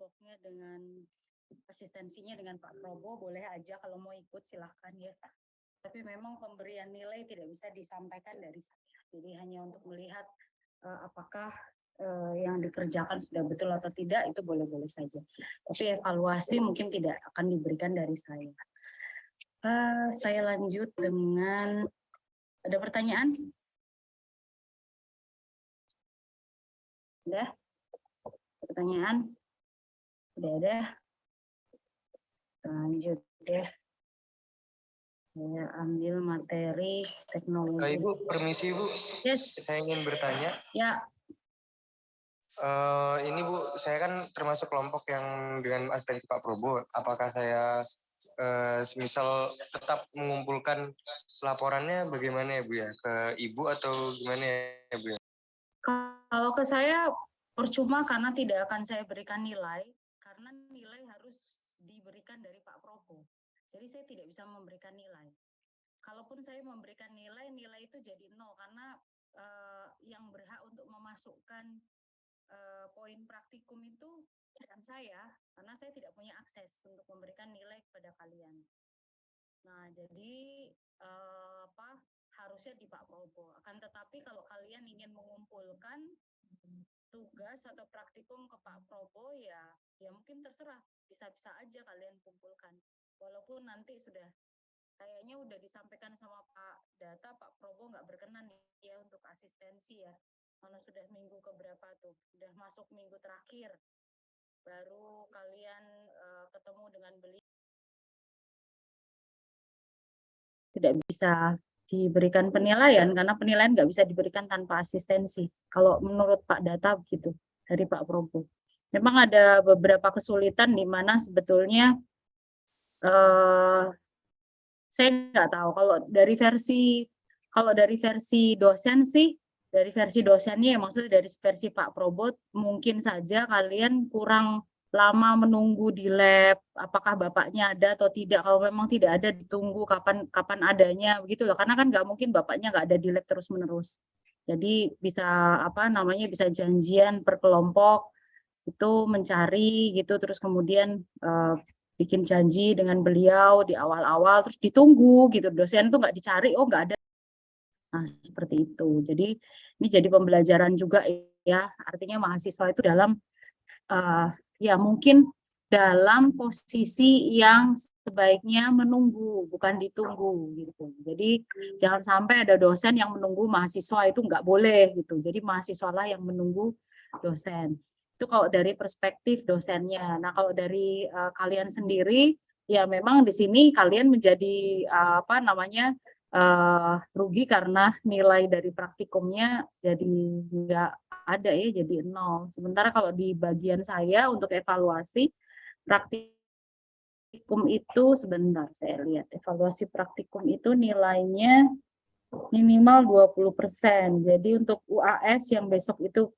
kelompoknya dengan asistensinya dengan Pak Prabowo, boleh aja kalau mau ikut silahkan ya. Tapi memang pemberian nilai tidak bisa disampaikan dari saya. Jadi hanya untuk melihat apakah yang dikerjakan sudah betul atau tidak, itu boleh-boleh saja. Tapi evaluasi mungkin tidak akan diberikan dari saya. Saya lanjut dengan, ada pertanyaan? Udah? Pertanyaan? Udah ada? Lanjut ya. Saya ambil materi teknologi. Ibu, permisi Bu. Yes. Saya ingin bertanya. Ya. Ini Bu, saya kan termasuk kelompok yang dengan asistensi Pak Prabowo. Apakah saya semisal tetap mengumpulkan laporannya bagaimana ya Bu ya? Ke Ibu atau gimana ya Bu ya? Kalau ke saya percuma karena tidak akan saya berikan nilai, karena nilai harus diberikan dari Pak Prabowo. Jadi saya tidak bisa memberikan nilai. Kalaupun saya memberikan nilai, nilai itu jadi 0 karena yang berhak untuk memasukkan poin praktikum itu bukan saya, karena saya tidak punya akses untuk memberikan nilai kepada kalian. Nah, jadi harusnya di Pak Prabowo. Akan tetapi kalau kalian ingin mengumpulkan tugas atau praktikum ke Pak Prabowo, ya mungkin terserah, bisa-bisa aja kalian kumpulkan. Walaupun nanti kayaknya udah disampaikan sama Pak Data, Pak Prabowo nggak berkenan ya untuk asistensi ya. Mana sudah minggu keberapa tuh? Udah masuk minggu terakhir. Baru kalian ketemu dengan beliau. Tidak bisa diberikan penilaian karena penilaian nggak bisa diberikan tanpa asistensi. Kalau menurut Pak Data begitu dari Pak Prabowo. Memang ada beberapa kesulitan di mana sebetulnya saya nggak tahu kalau dari versi dosen sih, dari versi dosennya ya maksudnya dari versi Pak Prabowo mungkin saja kalian kurang lama menunggu di lab, apakah bapaknya ada atau tidak. Kalau memang tidak ada, ditunggu kapan adanya begitu loh, karena kan nggak mungkin bapaknya nggak ada di lab terus menerus. Jadi bisa bisa janjian per kelompok itu mencari gitu, terus kemudian bikin janji dengan beliau di awal-awal, terus ditunggu gitu, dosen tuh nggak dicari, oh nggak ada. Nah, seperti itu. Jadi ini jadi pembelajaran juga ya, artinya mahasiswa itu ya mungkin dalam posisi yang sebaiknya menunggu, bukan ditunggu gitu. Jadi jangan sampai ada dosen yang menunggu mahasiswa, itu nggak boleh gitu. Jadi mahasiswalah yang menunggu dosen. Itu kalau dari perspektif dosennya. Nah, kalau dari kalian sendiri, ya memang di sini kalian menjadi rugi karena nilai dari praktikumnya jadi nggak ada ya, jadi 0. Sementara kalau di bagian saya untuk evaluasi praktikum itu, sebentar saya lihat, evaluasi praktikum itu nilainya minimal 20%. Jadi untuk UAS yang besok itu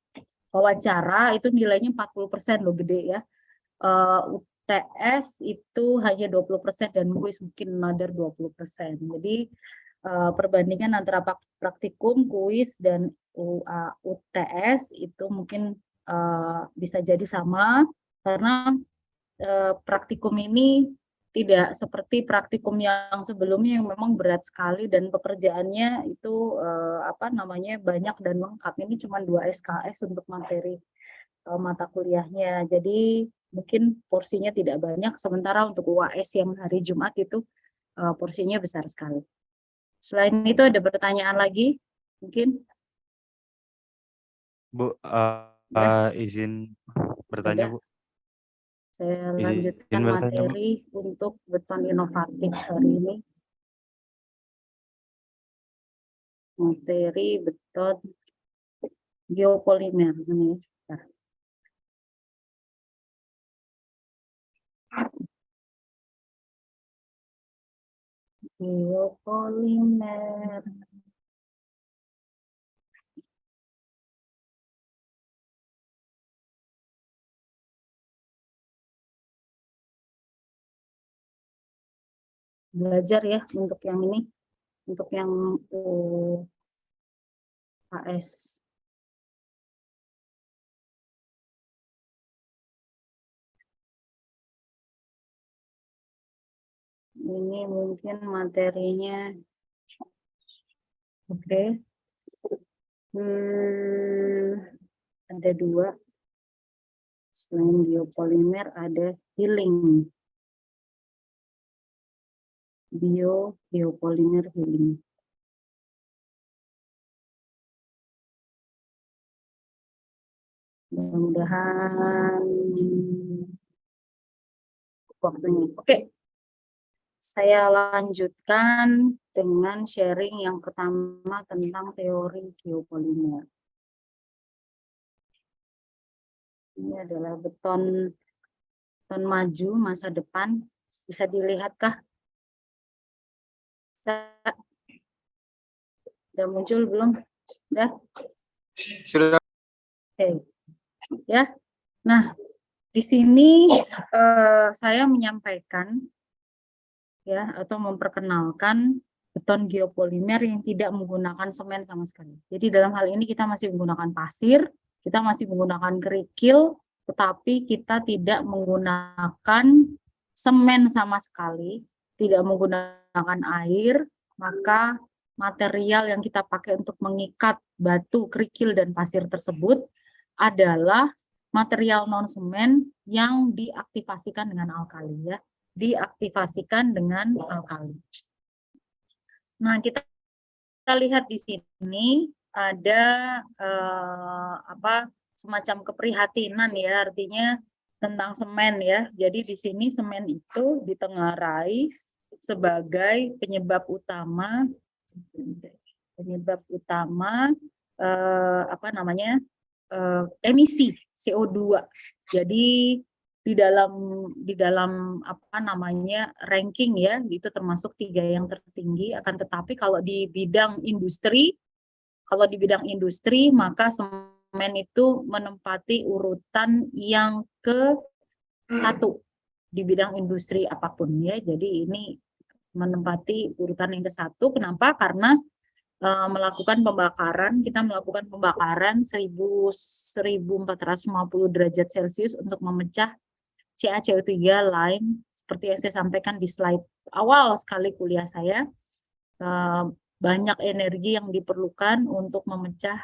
wawancara itu nilainya 40% loh, gede ya. UTS itu hanya 20% dan kuis mungkin another 20%. Jadi perbandingan antara praktikum, kuis, dan UTS itu mungkin bisa jadi sama, karena praktikum ini tidak seperti praktikum yang sebelumnya yang memang berat sekali dan pekerjaannya itu banyak dan lengkap. Ini cuma 2 SKS untuk materi mata kuliahnya. Jadi mungkin porsinya tidak banyak, sementara untuk UAS yang hari Jumat itu porsinya besar sekali. Selain itu ada pertanyaan lagi mungkin? Bu, izin bertanya, Bu. Saya lanjutkan materi untuk beton inovatif hari ini. Materi beton geopolimer ini. Geopolimer. Belajar ya untuk yang ini, untuk yang AS. Ini mungkin materinya. Oke. Ada 2. Selain biopolimer ada healing. Biopolimer healing. Mudah-mudahan waktunya. Oke. Saya lanjutkan dengan sharing yang pertama tentang teori biopolimer. Ini adalah beton maju masa depan. Bisa dilihatkah? Sudah muncul belum? Sudah? Sudah. Oke. Ya. Nah, di sini saya menyampaikan ya atau memperkenalkan beton geopolimer yang tidak menggunakan semen sama sekali. Jadi dalam hal ini kita masih menggunakan pasir, kita masih menggunakan kerikil, tetapi kita tidak menggunakan semen sama sekali, tidak menggunakan air, maka material yang kita pakai untuk mengikat batu, kerikil, dan pasir tersebut adalah material non-semen yang diaktifasikan dengan alkali, ya. Diaktifasikan dengan alkali. Nah, kita lihat di sini ada semacam keprihatinan, ya, artinya tentang semen, ya. Jadi di sini semen itu ditengarai sebagai penyebab utama emisi CO2. Jadi di dalam ranking, ya, itu termasuk 3 yang tertinggi. Akan tetapi kalau di bidang industri maka semen itu menempati urutan yang ke-1 di bidang industri apapun, ya. Jadi ini menempati urutan yang ke-1. Kenapa? Karena kita melakukan pembakaran 1450 derajat Celcius untuk memecah CaCO3 lime, seperti yang saya sampaikan di slide awal sekali kuliah saya. Banyak energi yang diperlukan untuk memecah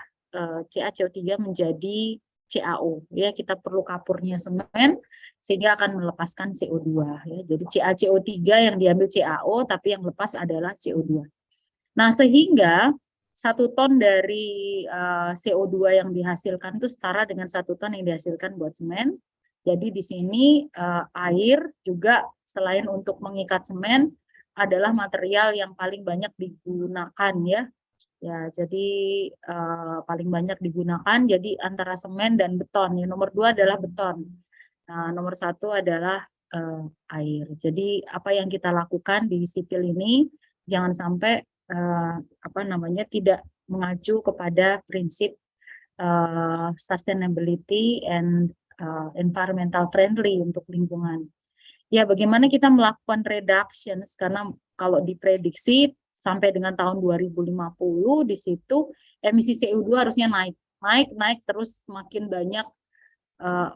CaCO3 menjadi CaO, ya. Kita perlu kapurnya semen sehingga akan melepaskan CO2, ya. Jadi CaCO3 yang diambil CaO, tapi yang lepas adalah CO2. Nah, sehingga 1 ton dari CO2 yang dihasilkan itu setara dengan 1 ton yang dihasilkan buat semen. Jadi di sini air juga selain untuk mengikat semen adalah material yang paling banyak digunakan, ya. Ya, jadi paling banyak digunakan. Jadi antara semen dan beton. Yang nomor 2 adalah beton. Nah, nomor 1 adalah air. Jadi apa yang kita lakukan di sipil ini jangan sampai tidak mengacu kepada prinsip sustainability and environmental friendly untuk lingkungan. Ya, bagaimana kita melakukan reduction, karena kalau diprediksi sampai dengan tahun 2050 di situ emisi CO2 harusnya naik terus, semakin banyak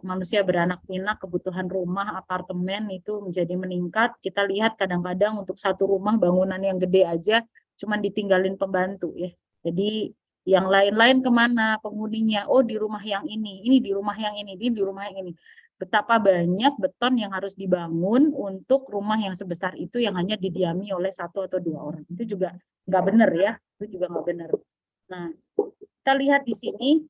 manusia beranak pinak, kebutuhan rumah, apartemen itu menjadi meningkat. Kita lihat kadang-kadang untuk satu rumah bangunan yang gede aja cuman ditinggalin pembantu, ya. Jadi yang lain-lain kemana penghuninya? Oh, di rumah yang ini di rumah yang ini, di rumah yang ini. Betapa banyak beton yang harus dibangun untuk rumah yang sebesar itu yang hanya didiami oleh 1 atau 2 orang. Itu juga nggak benar, ya. Itu juga nggak benar. Nah, kita lihat di sini,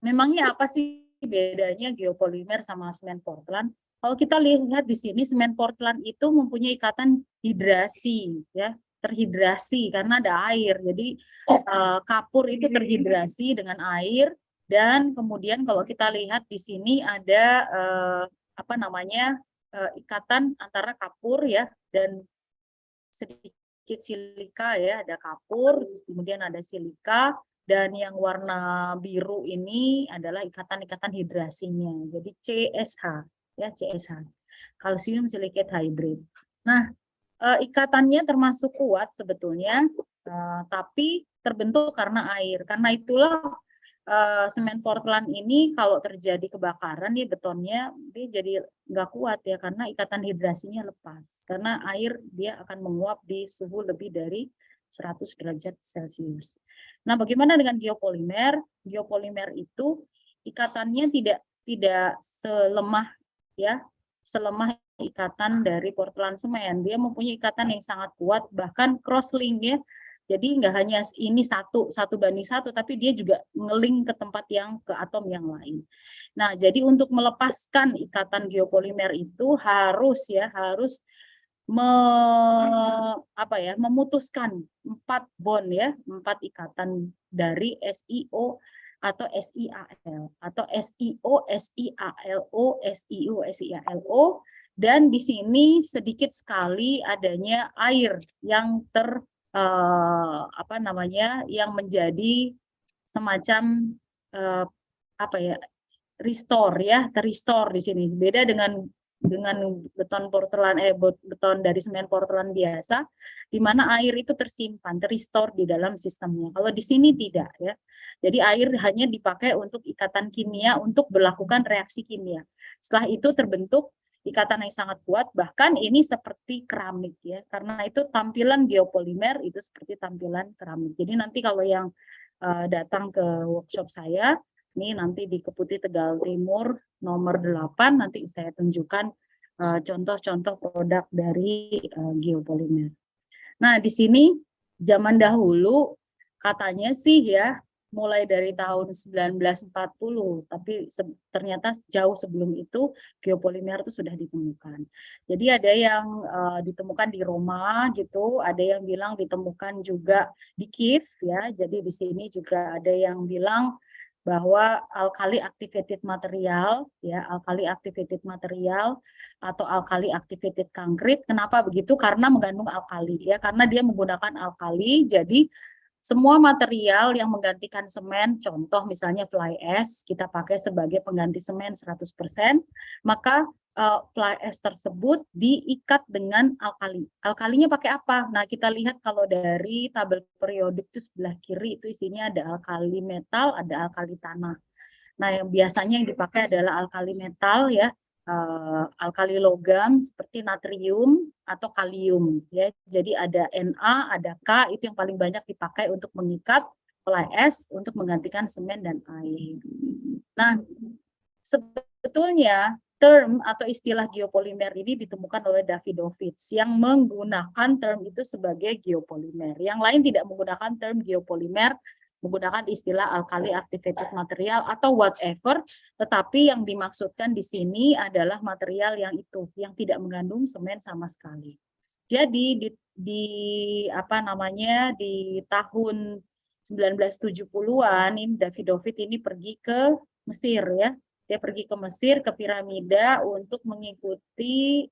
memangnya apa sih bedanya geopolimer sama semen Portland? Kalau kita lihat di sini, semen Portland itu mempunyai ikatan hidrasi, ya, terhidrasi karena ada air. Jadi kapur itu terhidrasi dengan air, dan kemudian kalau kita lihat di sini ada ikatan antara kapur, ya, dan sedikit silika, ya. Ada kapur, kemudian ada silika. Dan yang warna biru ini adalah ikatan-ikatan hidrasinya. Jadi CSH, ya, CSH. Calcium silicate hydride. Nah, ikatannya termasuk kuat sebetulnya, tapi terbentuk karena air. Karena itulah semen Portland ini kalau terjadi kebakaran nih betonnya dia jadi nggak kuat ya karena ikatan hidrasinya lepas. Karena air dia akan menguap di suhu lebih dari 100 derajat Celcius. Nah, bagaimana dengan geopolimer? Geopolimer itu ikatannya tidak selemah ya, selemah ikatan dari Portland semen. Dia mempunyai ikatan yang sangat kuat, bahkan crosslink ya. Jadi nggak hanya ini satu banding satu, tapi dia juga ngeling ke tempat yang ke atom yang lain. Nah, jadi untuk melepaskan ikatan geopolimer itu harus memutuskan 4 bond ya, 4 ikatan dari SiO atau SiAl atau SiO, SiAlO, SiO, SiAlO, dan di sini sedikit sekali adanya air yang yang menjadi semacam restore ya, terrestore di sini. Beda dengan beton Portland beton dari semen Portland biasa, di mana air itu tersimpan, terrestore di dalam sistemnya. Kalau di sini tidak ya. Jadi air hanya dipakai untuk ikatan kimia untuk melakukan reaksi kimia. Setelah itu terbentuk ikatan yang sangat kuat, bahkan ini seperti keramik ya, karena itu tampilan geopolimer itu seperti tampilan keramik. Jadi nanti kalau yang datang ke workshop saya, ini nanti di Keputih Tegal Timur nomor 8, nanti saya tunjukkan contoh-contoh produk dari geopolimer. Nah, di sini zaman dahulu katanya sih ya, mulai dari tahun 1940, tapi ternyata jauh sebelum itu geopolimer itu sudah ditemukan. Jadi ada yang ditemukan di Roma gitu, ada yang bilang ditemukan juga di Kiev ya. Jadi di sini juga ada yang bilang bahwa alkali activated material ya, alkali activated material atau alkali activated concrete. Kenapa begitu? Karena mengandung alkali ya, karena dia menggunakan alkali. Jadi semua material yang menggantikan semen, contoh misalnya fly ash, kita pakai sebagai pengganti semen 100%, maka fly ash tersebut diikat dengan alkali. Alkalinya pakai apa? Nah, kita lihat kalau dari tabel periodik itu sebelah kiri itu isinya ada alkali metal, ada alkali tanah. Nah, yang biasanya yang dipakai adalah alkali metal ya, alkali logam seperti natrium atau kalium ya. Jadi ada Na, ada K, itu yang paling banyak dipakai untuk mengikat fly ash untuk menggantikan semen dan air. Nah, sebetulnya term atau istilah geopolimer ini ditemukan oleh Davidovits yang menggunakan term itu sebagai geopolimer. Yang lain tidak menggunakan term geopolimer, menggunakan istilah alkali activated material atau whatever, tetapi yang dimaksudkan di sini adalah material yang tidak mengandung semen sama sekali. Jadi di tahun 1970-an ini Davidovits ini pergi ke Mesir ya. Dia pergi ke Mesir, ke piramida untuk mengikuti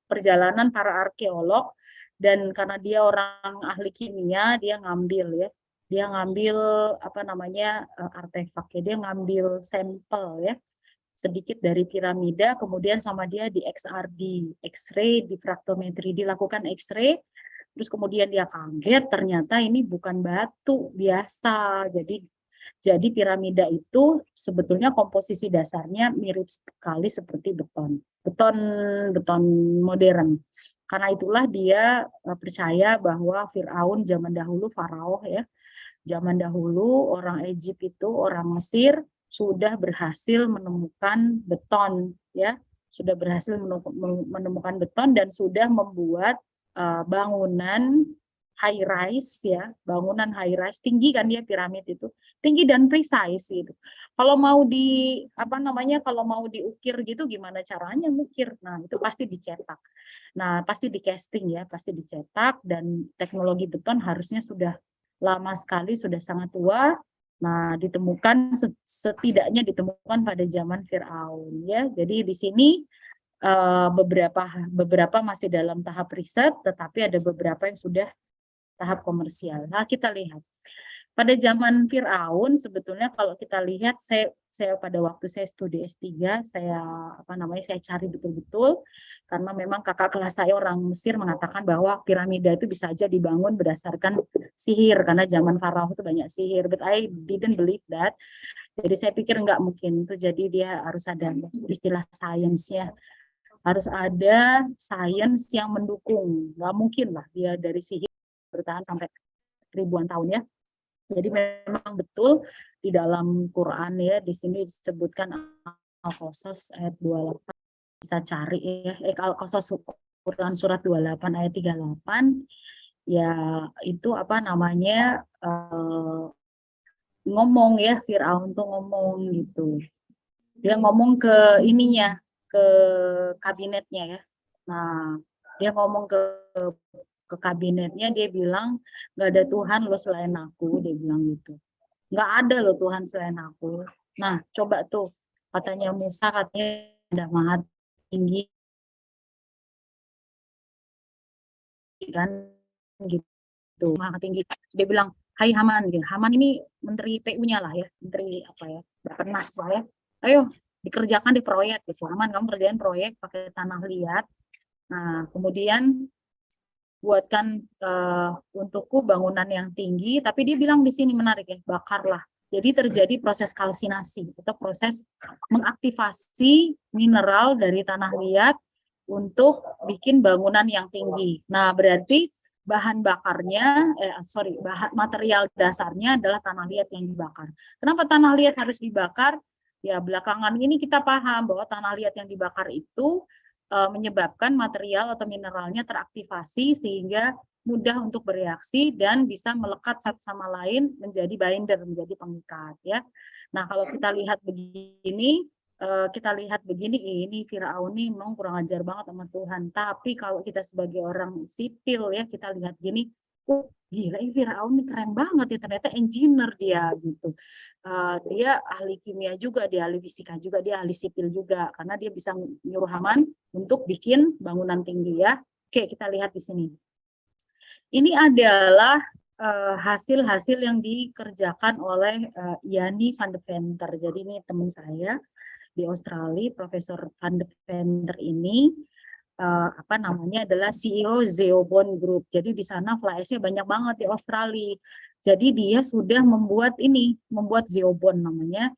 perjalanan para arkeolog, dan karena dia orang ahli kimia, dia ngambil artefak ya, dia ngambil sampel ya sedikit dari piramida, kemudian sama dia di XRD, X-ray diffractometry, dilakukan X-ray, terus kemudian dia kaget ternyata ini bukan batu biasa. Jadi piramida itu sebetulnya komposisi dasarnya mirip sekali seperti beton modern. Karena itulah dia percaya bahwa Firaun zaman dahulu, Farao ya, zaman dahulu orang Egypt itu, orang Mesir sudah berhasil menemukan beton ya, sudah berhasil menemukan beton dan sudah membuat bangunan high rise ya, bangunan high rise tinggi kan dia, piramid itu tinggi dan precise itu. Kalau mau kalau mau diukir gitu gimana caranya ngukir? Nah, itu pasti dicetak. Nah, pasti di casting ya, pasti dicetak, dan teknologi beton harusnya sudah lama sekali, sudah sangat tua. Nah, setidaknya ditemukan pada zaman Firaun ya. Jadi di sini beberapa masih dalam tahap riset, tetapi ada beberapa yang sudah tahap komersial. Nah, kita lihat pada zaman Firaun sebetulnya kalau kita lihat, saya pada waktu saya studi S3, saya cari betul-betul, karena memang kakak kelas saya orang Mesir mengatakan bahwa piramida itu bisa aja dibangun berdasarkan sihir, karena zaman Faraoh itu banyak sihir, but I didn't believe that. Jadi saya pikir nggak mungkin itu, jadi dia harus ada istilah sainsnya, harus ada sains yang mendukung, nggak mungkin lah dia dari sihir bertahan sampai ribuan tahun ya. Jadi memang betul di dalam Quran ya, di sini disebutkan Al-Qasas ayat 28, bisa cari ya, Al-Qasas Quran surat 28 ayat 38, ya itu ngomong ya, Firaun tuh ngomong gitu. Dia ngomong ke ininya, ke kabinetnya ya. Nah, dia ngomong ke kabinetnya, dia bilang nggak ada Tuhan lo selain aku, dia bilang gitu. Nggak ada loh Tuhan selain aku. Nah, coba tuh, katanya Musa katanya ada maha tinggi kan gitu, maha tinggi. Dia bilang, hai Haman, gitu. Haman ini menteri PU-nya lah ya, menteri apa ya, Bappenas lah ya. Ayo dikerjakan di proyek gitu. Haman, kamu kerjain proyek pakai tanah liat. Nah, kemudian buatkan untukku bangunan yang tinggi, tapi dia bilang di sini menarik ya, bakarlah. Jadi terjadi proses kalsinasi atau proses mengaktifasi mineral dari tanah liat untuk bikin bangunan yang tinggi. Nah, berarti bahan bakarnya, material dasarnya adalah tanah liat yang dibakar. Kenapa tanah liat harus dibakar? Ya, belakangan ini kita paham bahwa tanah liat yang dibakar itu menyebabkan material atau mineralnya teraktivasi sehingga mudah untuk bereaksi dan bisa melekat satu sama lain menjadi binder, menjadi pengikat ya. Nah, kalau kita lihat begini, ini Firaun ini memang kurang ajar banget sama Tuhan. Tapi kalau kita sebagai orang sipil ya, kita lihat gini, gila ini Firaun ini keren banget ya, ternyata engineer dia gitu. Dia ahli kimia juga, dia ahli fisika juga, dia ahli sipil juga, karena dia bisa nyuruh Haman untuk bikin bangunan tinggi ya. Oke, kita lihat di sini. Ini adalah hasil-hasil yang dikerjakan oleh Yani van de Venter. Jadi ini teman saya di Australia, Profesor van de Venter ini adalah CEO Zeobon Group. Jadi di sana fly ash-nya banyak banget di Australia. Jadi dia sudah membuat Zeobon namanya.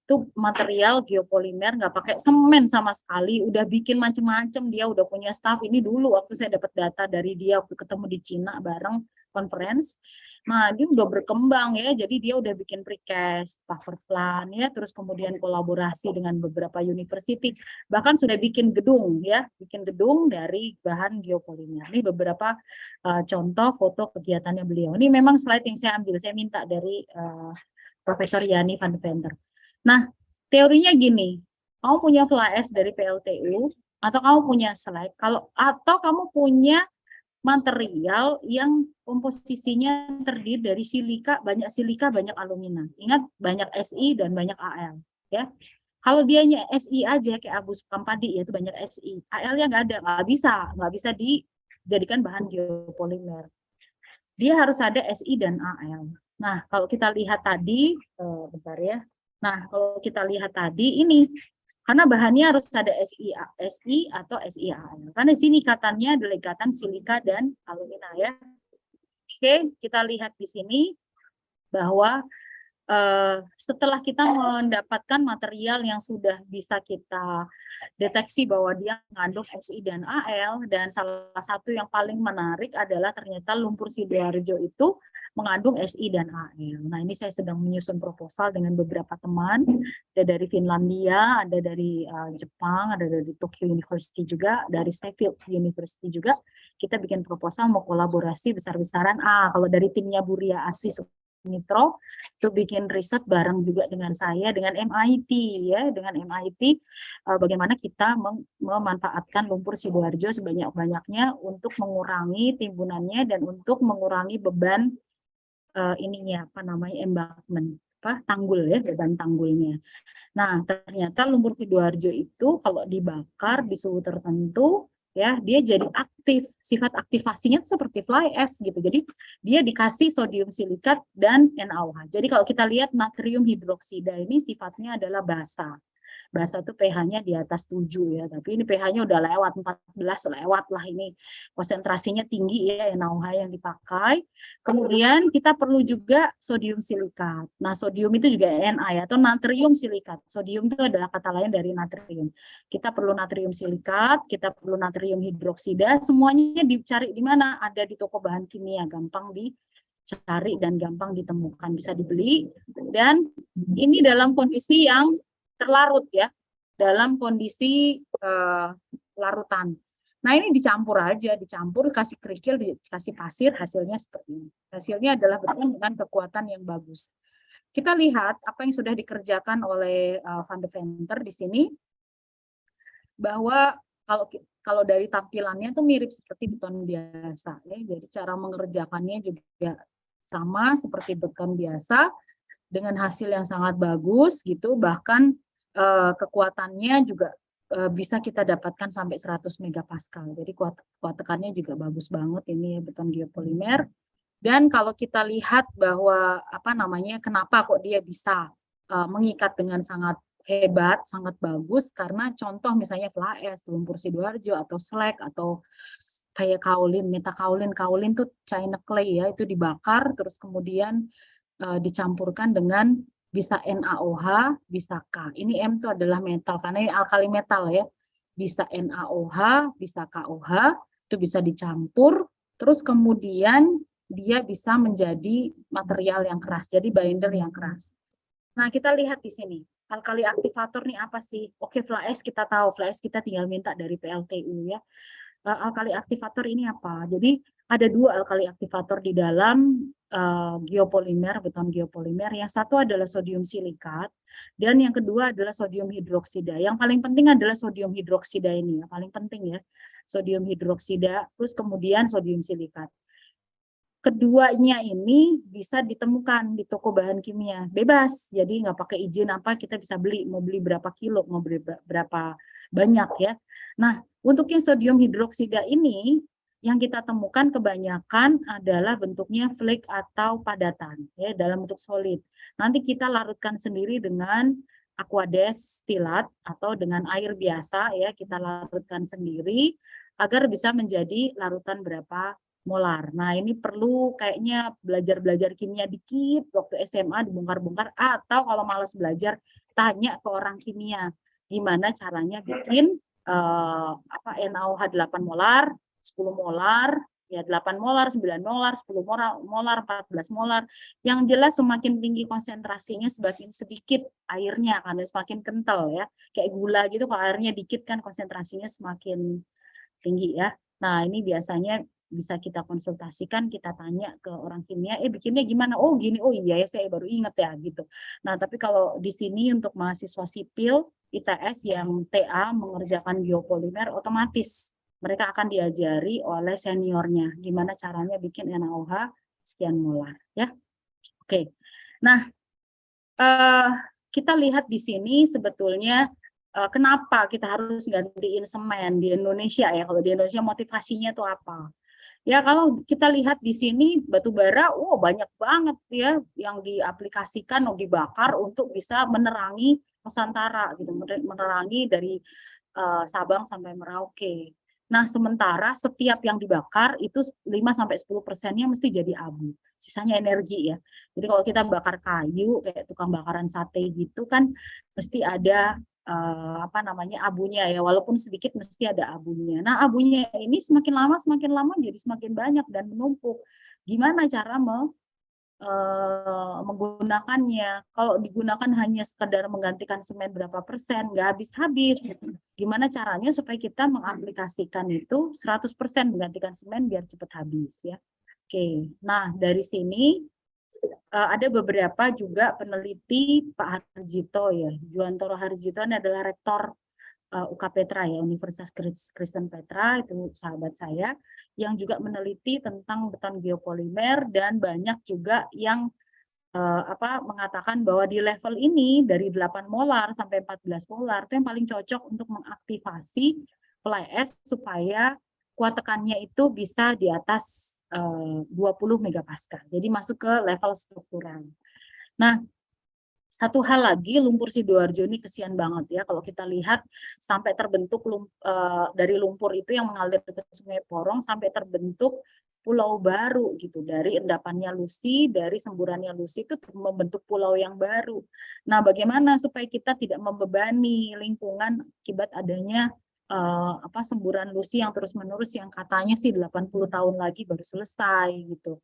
Itu material geopolimer, nggak pakai semen sama sekali, udah bikin macem-macem, dia udah punya staff. Ini dulu waktu saya dapat data dari dia waktu ketemu di Cina bareng conference. Nah, dia udah berkembang ya, jadi dia udah bikin precast, power plant ya, terus kemudian kolaborasi dengan beberapa university, bahkan sudah bikin gedung ya, bikin gedung dari bahan geopolimer. Ini beberapa contoh foto kegiatannya beliau. Ini memang slide yang saya ambil, saya minta dari Profesor Yani van de Venter. Nah, teorinya gini, kamu punya fly ash dari PLTU, atau kamu punya slag, atau kamu punya material yang komposisinya terdiri dari silika, banyak alumina. Ingat, banyak Si dan banyak Al. Ya, kalau dianya Si aja kayak Agus Pampadi ya itu banyak Si, Al-nya nggak ada, nggak bisa dijadikan bahan geopolimer. Dia harus ada Si dan Al. Nah, kalau kita lihat tadi, bentar ya. Nah, kalau kita lihat tadi ini, karena bahannya harus ada Si atau SiAl. Karena di sini ikatannya adalah ikatan silika dan alumina ya. Oke, kita lihat di sini bahwa setelah kita mendapatkan material yang sudah bisa kita deteksi bahwa dia mengandung Si dan Al, dan salah satu yang paling menarik adalah ternyata lumpur Sidoarjo itu mengandung Si dan Al. Nah, ini saya sedang menyusun proposal dengan beberapa teman, ada dari Finlandia, ada dari Jepang, ada dari Tokyo University juga, dari Sheffield University juga. Kita bikin proposal mau kolaborasi besar-besaran. Kalau dari timnya Buria Asih Mitro itu bikin riset bareng juga dengan saya, dengan MIT ya, dengan MIT bagaimana kita memanfaatkan lumpur Sidoarjo sebanyak-banyaknya untuk mengurangi timbunannya dan untuk mengurangi beban embankment, tanggul ya, beban tanggulnya. Nah, ternyata lumpur Sidoarjo itu kalau dibakar di suhu tertentu ya, dia jadi aktif aktif, sifat aktivasinya seperti fly ash gitu. Jadi dia dikasih sodium silikat dan NaOH. Jadi kalau kita lihat natrium hidroksida ini sifatnya adalah basa. Basa itu pH-nya di atas 7 ya, tapi ini pH-nya udah lewat 14, lewat lah ini. Konsentrasinya tinggi ya NaOH yang dipakai. Kemudian kita perlu juga sodium silikat. Nah, sodium itu juga Na ya, atau natrium silikat. Sodium itu adalah kata lain dari natrium. Kita perlu natrium silikat, kita perlu natrium hidroksida, semuanya dicari di mana? Ada di toko bahan kimia, gampang dicari dan gampang ditemukan, bisa dibeli. Dan ini dalam kondisi yang terlarut ya, dalam kondisi larutan. Nah, ini dicampur aja, dicampur, kasih kerikil, dikasih pasir, hasilnya seperti ini. Hasilnya adalah beton dengan kekuatan yang bagus. Kita lihat apa yang sudah dikerjakan oleh Van de Venter di sini, bahwa kalau dari tampilannya tuh mirip seperti beton biasa ya. Jadi cara mengerjakannya juga sama seperti beton biasa dengan hasil yang sangat bagus gitu, bahkan kekuatannya juga bisa kita dapatkan sampai 100 megapascal. Jadi kuat tekannya juga bagus banget ini ya, beton geopolimer. Dan kalau kita lihat bahwa kenapa kok dia bisa mengikat dengan sangat hebat, sangat bagus, karena contoh misalnya fly ash, lumpur Sidoarjo atau slag atau kayak kaolin, metakaolin, kaolin tuh China clay ya, itu dibakar terus kemudian dicampurkan dengan bisa NaOH, bisa K. Ini M itu adalah metal, karena ini alkali metal ya. Bisa NaOH, bisa KOH, itu bisa dicampur, terus kemudian dia bisa menjadi material yang keras, jadi binder yang keras. Nah, kita lihat di sini, alkali aktivator nih apa sih? Oke, fly ash kita tahu, fly ash kita tinggal minta dari PLTU ya. Alkali aktivator ini apa? Jadi ada 2 alkali aktivator di dalam geopolimer, beton geopolimer. Yang satu adalah sodium silikat dan yang kedua adalah sodium hidroksida. Yang paling penting adalah sodium hidroksida ini ya, paling penting ya. Sodium hidroksida terus kemudian sodium silikat. Keduanya ini bisa ditemukan di toko bahan kimia, bebas. Jadi nggak pakai izin apa, kita bisa beli, mau beli berapa kilo, mau beli berapa banyak ya. Nah, untuk yang sodium hidroksida ini yang kita temukan kebanyakan adalah bentuknya flake atau padatan ya, dalam bentuk solid. Nanti kita larutkan sendiri dengan aquadestilat atau dengan air biasa ya, kita larutkan sendiri agar bisa menjadi larutan berapa molar. Nah, ini perlu kayaknya belajar kimia dikit waktu SMA, dibongkar-bongkar, atau kalau malas belajar tanya ke orang kimia gimana caranya bikin NaOH 8 molar, 10 molar, ya 8 molar, 9 molar, 10 molar, 14 molar. Yang jelas semakin tinggi konsentrasinya semakin sedikit airnya, karena semakin kental ya. Kayak gula gitu, kalau airnya dikit kan konsentrasinya semakin tinggi ya. Nah, ini biasanya bisa kita konsultasikan, kita tanya ke orang kimia, bikinnya gimana? Oh gini, oh iya ya saya baru inget ya gitu. Nah, tapi kalau di sini untuk mahasiswa sipil ITS yang TA mengerjakan geopolimer, otomatis mereka akan diajari oleh seniornya gimana caranya bikin NaOH sekian molar ya. Oke. Nah, kita lihat di sini sebetulnya kenapa kita harus gantiin semen di Indonesia ya. Kalau di Indonesia motivasinya itu apa? Ya, kalau kita lihat di sini batu bara, banyak banget ya yang diaplikasikan atau dibakar untuk bisa menerangi Nusantara gitu, menerangi dari Sabang sampai Merauke. Nah, sementara setiap yang dibakar itu 5-10%-nya mesti jadi abu. Sisanya energi ya. Jadi kalau kita bakar kayu kayak tukang bakaran sate gitu kan mesti ada abunya ya, walaupun sedikit mesti ada abunya. Nah, abunya ini semakin lama jadi semakin banyak dan menumpuk. Gimana cara menggunakannya? Kalau digunakan hanya sekedar menggantikan semen berapa persen, nggak habis-habis. Gimana caranya supaya kita mengaplikasikan itu 100% menggantikan semen biar cepat habis ya. Oke, nah dari sini ada beberapa juga peneliti Pak Harjito ya, Juwantoro Harjito ini adalah rektor UK Petra ya, Universitas Kristen Petra, itu sahabat saya, yang juga meneliti tentang beton geopolimer dan banyak juga yang mengatakan bahwa di level ini dari 8 molar sampai 14 molar itu yang paling cocok untuk mengaktifasi fly ash supaya kuat tekannya itu bisa di atas 20 megapascal. Jadi masuk ke level struktural. Nah, satu hal lagi, lumpur Sidoarjo ini kesian banget ya kalau kita lihat sampai terbentuk dari lumpur itu yang mengalir ke Sungai Porong sampai terbentuk pulau baru gitu, dari endapannya Lusi, dari semburannya Lusi itu membentuk pulau yang baru. Nah, bagaimana supaya kita tidak membebani lingkungan akibat adanya semburan Lusi yang terus-menerus yang katanya sih 80 tahun lagi baru selesai gitu.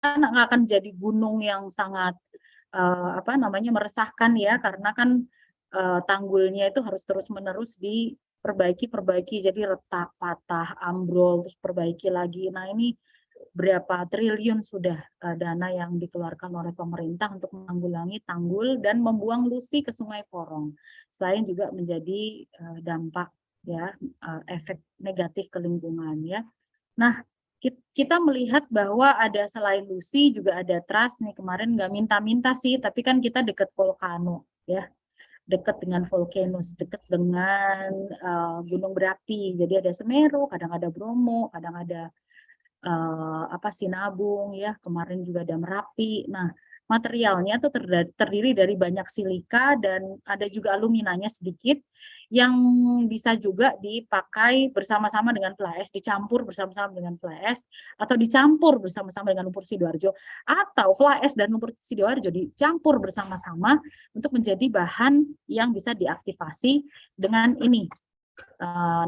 Kan akan jadi gunung yang sangat meresahkan ya, karena kan tanggulnya itu harus terus-menerus diperbaiki, jadi retak, patah, ambrol, terus perbaiki lagi. Nah, ini berapa triliun sudah dana yang dikeluarkan oleh pemerintah untuk menanggulangi tanggul dan membuang Lusi ke Sungai Porong. Selain juga menjadi dampak ya, efek negatif ke lingkungan ya. Nah, kita melihat bahwa ada selain Lusi juga ada Trust nih, kemarin nggak minta-minta sih, tapi kan kita dekat volcano ya, dekat dengan volcanoes, dekat dengan gunung berapi. Jadi ada Semeru, kadang ada Bromo, kadang ada Sinabung ya, kemarin juga ada Merapi. Nah, materialnya tuh terdiri dari banyak silika dan ada juga aluminanya sedikit yang bisa juga dipakai bersama-sama dengan fly ash, dicampur bersama-sama dengan fly ash, atau dicampur bersama-sama dengan lumpur Sidoarjo, atau fly ash dan lumpur Sidoarjo dicampur bersama-sama untuk menjadi bahan yang bisa diaktifasi dengan ini,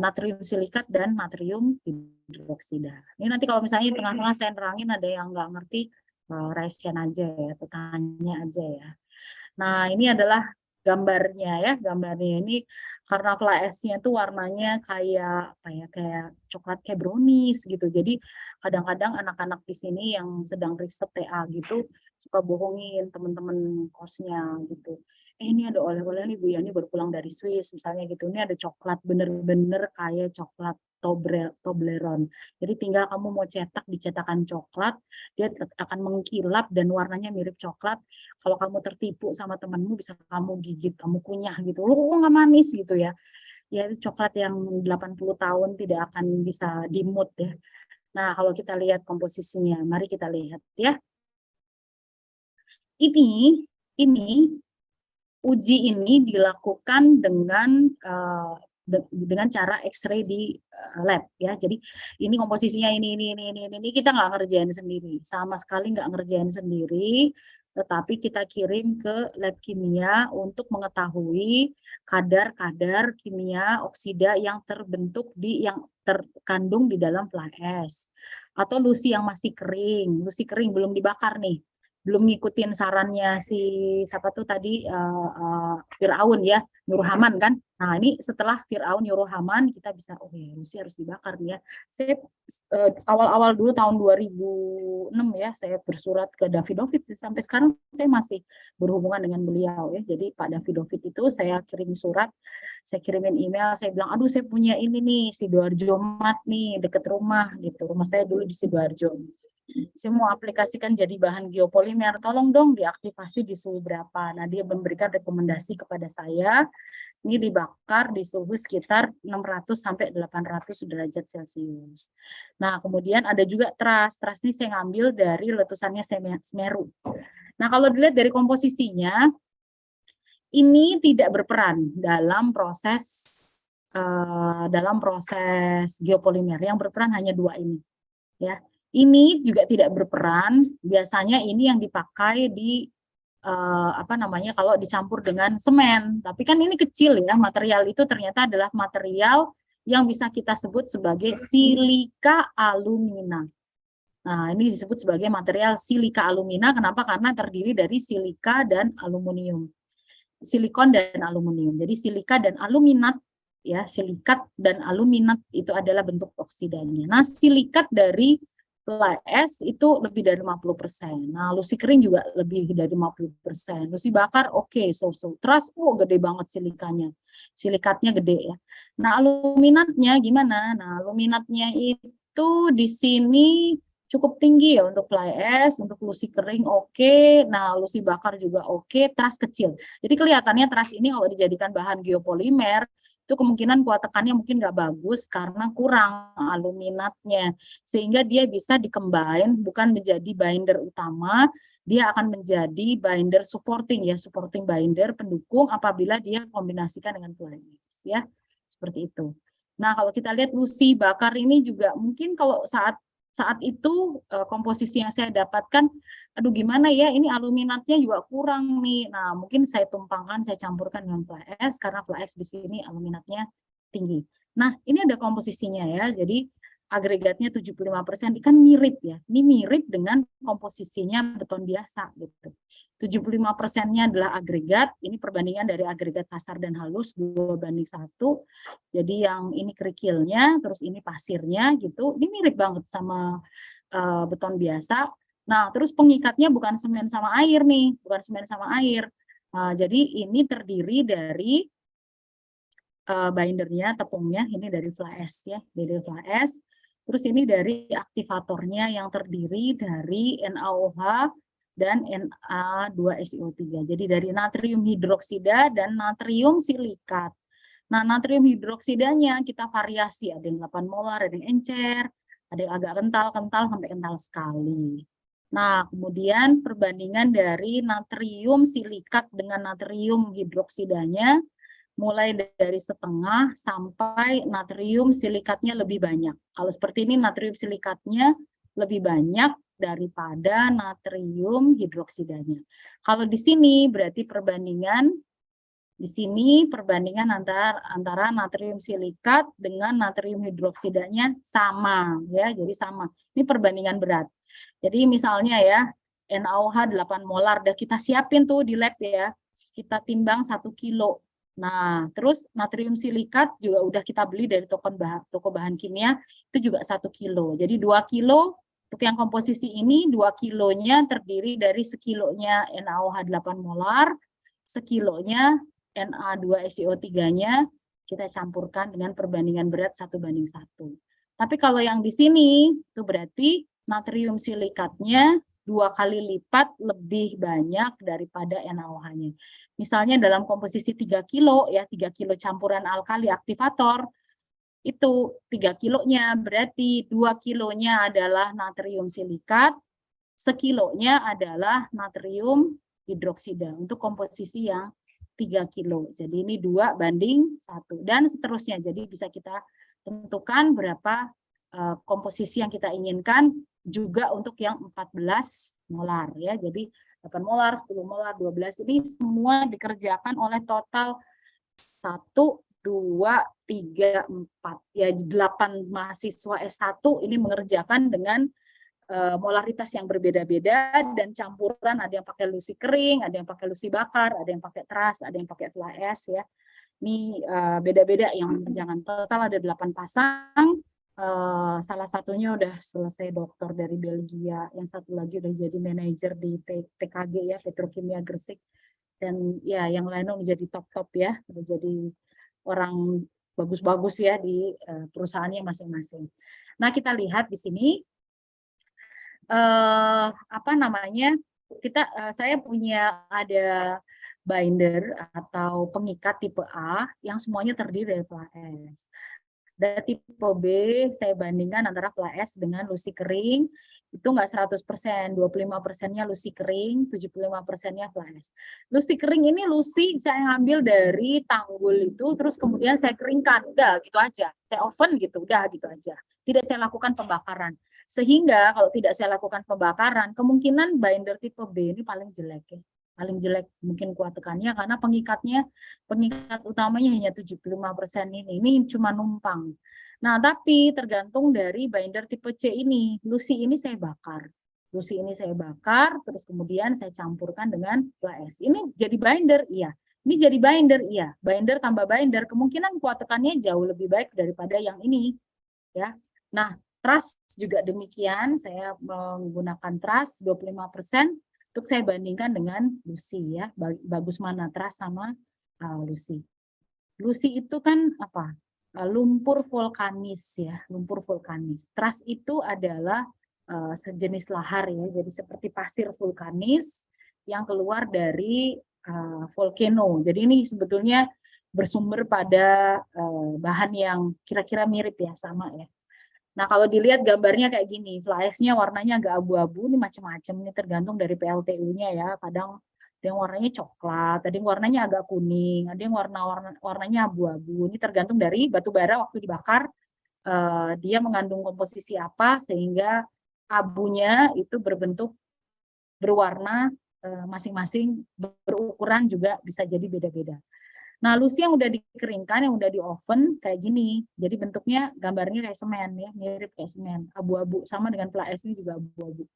natrium silikat dan natrium hidroksida. Ini nanti kalau misalnya di tengah-tengah saya nerangin ada yang nggak ngerti, raise hand aja ya, tanya aja ya. Nah, ini adalah gambarnya ya, gambarnya ini karena fly ash-nya itu warnanya kayak kayak coklat, kayak brownies gitu. Jadi kadang-kadang anak-anak di sini yang sedang riset TA gitu suka bohongin teman-teman kosnya gitu. Ini ada oleh-oleh nih Bu Yani baru pulang dari Swiss misalnya gitu. Ini ada coklat bener-bener kayak coklat Toblerone. Jadi tinggal kamu mau cetak di cetakan coklat, dia akan mengkilap dan warnanya mirip coklat. Kalau kamu tertipu sama temanmu bisa kamu gigit, kamu kunyah gitu. Lu nggak manis gitu ya. Ya itu coklat yang 80 tahun tidak akan bisa dimut ya. Nah, kalau kita lihat komposisinya, mari kita lihat ya. Ini uji ini dilakukan dengan cara X-ray di lab ya. Jadi ini komposisinya ini kita nggak ngerjain sendiri, sama sekali nggak ngerjain sendiri, tetapi kita kirim ke lab kimia untuk mengetahui kadar kimia oksida yang terkandung di dalam fly ash atau Lusi yang masih kering, Lusi kering belum dibakar nih, belum ngikutin sarannya si siapa tuh tadi Firaun ya, nyuruh Haman kan. Nah, ini setelah Firaun nyuruh Haman kita bisa Lusi harus dibakar nih ya. Saya awal-awal dulu tahun 2006 ya, saya bersurat ke Davidovic, sampai sekarang saya masih berhubungan dengan beliau ya. Jadi Pak Davidovic itu saya kirim surat, saya kirimin email, saya bilang aduh saya punya ini nih Sidoarjo mat nih deket rumah gitu. Rumah saya dulu di Sidoarjo. Saya mau aplikasikan jadi bahan geopolimer, tolong dong diaktifasi di suhu berapa. Nah, dia memberikan rekomendasi kepada saya, ini dibakar di suhu sekitar 600 sampai 800 derajat Celcius. Nah, kemudian ada juga Trust. Trust ini saya ngambil dari letusannya Semeru. Nah, kalau dilihat dari komposisinya, ini tidak berperan dalam proses geopolimer. Yang berperan hanya dua ini, ya. Ini juga tidak berperan, biasanya ini yang dipakai di kalau dicampur dengan semen. Tapi kan ini kecil ya, material itu ternyata adalah material yang bisa kita sebut sebagai silika alumina. Nah, ini disebut sebagai material silika alumina, kenapa? Karena terdiri dari silika dan aluminium. Silikon dan aluminium. Jadi silika dan aluminat ya, silikat dan aluminat itu adalah bentuk oksidanya. Nah, silikat dari fly ash itu lebih dari 50%. Nah, Lusi kering juga lebih dari 50%. Lusi bakar oke, so-so. Trust, gede banget silikanya. Silikatnya gede ya. Nah, aluminatnya gimana? Nah, aluminatnya itu di sini cukup tinggi ya untuk fly ash, untuk Lusi kering oke. Nah, Lusi bakar juga oke, trust kecil. Jadi kelihatannya trust ini kalau dijadikan bahan geopolimer itu kemungkinan kuat tekannya mungkin nggak bagus karena kurang aluminatnya, sehingga dia bisa di-combine bukan menjadi binder utama, dia akan menjadi binder supporting ya, supporting binder pendukung apabila dia kombinasikan dengan fly ash ya, seperti itu. Nah, kalau kita lihat lusi bakar ini juga mungkin kalau saat itu komposisi yang saya dapatkan, aduh gimana ya, ini aluminatnya juga kurang nih. Nah, mungkin saya tumpangkan, saya campurkan dengan fly ash karena fly ash di sini aluminatnya tinggi. Nah, ini ada komposisinya ya. Jadi agregatnya 75% kan mirip ya. Ini mirip dengan komposisinya beton biasa gitu. 75%-nya adalah agregat, ini perbandingan dari agregat kasar dan halus 2:1. Jadi yang ini kerikilnya, terus ini pasirnya gitu. Ini mirip banget sama beton biasa. Nah, terus pengikatnya bukan semen sama air nih, bukan semen sama air. Jadi ini terdiri dari bindernya, tepungnya, ini dari fly ash ya, dari fly ash. Terus ini dari aktivatornya yang terdiri dari NaOH dan Na2SiO3. Jadi dari natrium hidroksida dan natrium silikat. Nah, natrium hidroksidanya kita variasi, ada yang 8 molar, ada yang encer, ada yang agak kental-kental sampai kental sekali. Nah, kemudian perbandingan dari natrium silikat dengan natrium hidroksidanya mulai dari setengah sampai natrium silikatnya lebih banyak. Kalau seperti ini natrium silikatnya lebih banyak daripada natrium hidroksidanya. Kalau di sini berarti perbandingan antara natrium silikat dengan natrium hidroksidanya sama ya, jadi sama. Ini perbandingan berat. Jadi misalnya ya, NaOH 8 molar udah kita siapin tuh di lab ya. Kita timbang 1 kilo. Nah, terus natrium silikat juga udah kita beli dari toko bahan kimia, itu juga 1 kilo. Jadi 2 kilo untuk yang komposisi ini, 2 kilonya terdiri dari sekilonya NaOH 8 molar, sekilonya Na2SiO3-nya kita campurkan dengan perbandingan berat 1:1. Tapi kalau yang di sini, itu berarti natrium silikatnya 2 kali lipat lebih banyak daripada NaOH-nya. Misalnya dalam komposisi 3 kilo, ya 3 kilo campuran alkali aktivator, itu 3 kilonya berarti 2 kilonya adalah natrium silikat, sekilonya adalah natrium hidroksida untuk komposisi yang 3 kilo. Jadi ini 2:1 dan seterusnya. Jadi bisa kita tentukan berapa komposisi yang kita inginkan juga untuk yang 14 molar ya. Jadi 8 molar, 10 molar, 12 ini semua dikerjakan oleh total 1, 2, 3, 4 ya 8 mahasiswa S1 ini mengerjakan dengan molaritas yang berbeda-beda dan campuran, ada yang pakai lusi kering, ada yang pakai lusi bakar, ada yang pakai teras, ada yang pakai fly ash ya. Ini beda-beda yang mengerjakan. Total ada 8 pasang. Salah satunya udah selesai dokter dari Belgia, yang satu lagi udah jadi manajer di PKG ya, Petrokimia Gresik, dan ya yang lainnya udah jadi top-top ya, udah jadi orang bagus-bagus ya di perusahaannya masing-masing. Nah, kita lihat di sini saya punya ada binder atau pengikat tipe A yang semuanya terdiri dari fly ash. Dan tipe B saya bandingkan antara fly ash dengan lusi kering, itu nggak 100%, 25%-nya lusi kering, 75%-nya fly ash. Lusi kering ini lusi saya ngambil dari tanggul itu, terus kemudian saya keringkan, udah gitu aja. Saya oven gitu, udah gitu aja. Tidak saya lakukan pembakaran. Sehingga kalau tidak saya lakukan pembakaran, kemungkinan binder tipe B ini paling jelek ya. Paling jelek mungkin kuat tekannya karena pengikat utamanya hanya 75% ini cuma numpang. Nah, tapi tergantung dari binder tipe C ini. Lusi ini saya bakar. Lusi ini saya bakar, terus kemudian saya campurkan dengan fly ash. Ini jadi binder, iya. Ini jadi binder, iya. Binder tambah binder, kemungkinan kuat tekannya jauh lebih baik daripada yang ini. Ya. Nah, trust juga demikian, saya menggunakan trust 25% untuk saya bandingkan dengan lusi ya. Bagus mana trust sama lusi. Lusi itu kan apa? Lumpur vulkanis ya, lumpur vulkanis. Trust itu adalah sejenis lahar ya, jadi seperti pasir vulkanis yang keluar dari volcano. Jadi ini sebetulnya bersumber pada bahan yang kira-kira mirip ya, sama ya. Nah, kalau dilihat gambarnya kayak gini, fly ash-nya warnanya agak abu-abu, ini macam-macam, ini tergantung dari PLTU-nya ya. Kadang ada yang warnanya coklat, ada yang warnanya agak kuning, ada yang warnanya abu-abu. Ini tergantung dari batu bara waktu dibakar, dia mengandung komposisi apa sehingga abunya itu berbentuk berwarna masing-masing, berukuran juga bisa jadi beda-beda. Nah, lusi yang udah dikeringkan, yang udah di oven kayak gini. Jadi bentuknya gambarnya kayak semen ya, mirip kayak semen, abu-abu, sama dengan fly ash ini juga abu-abu.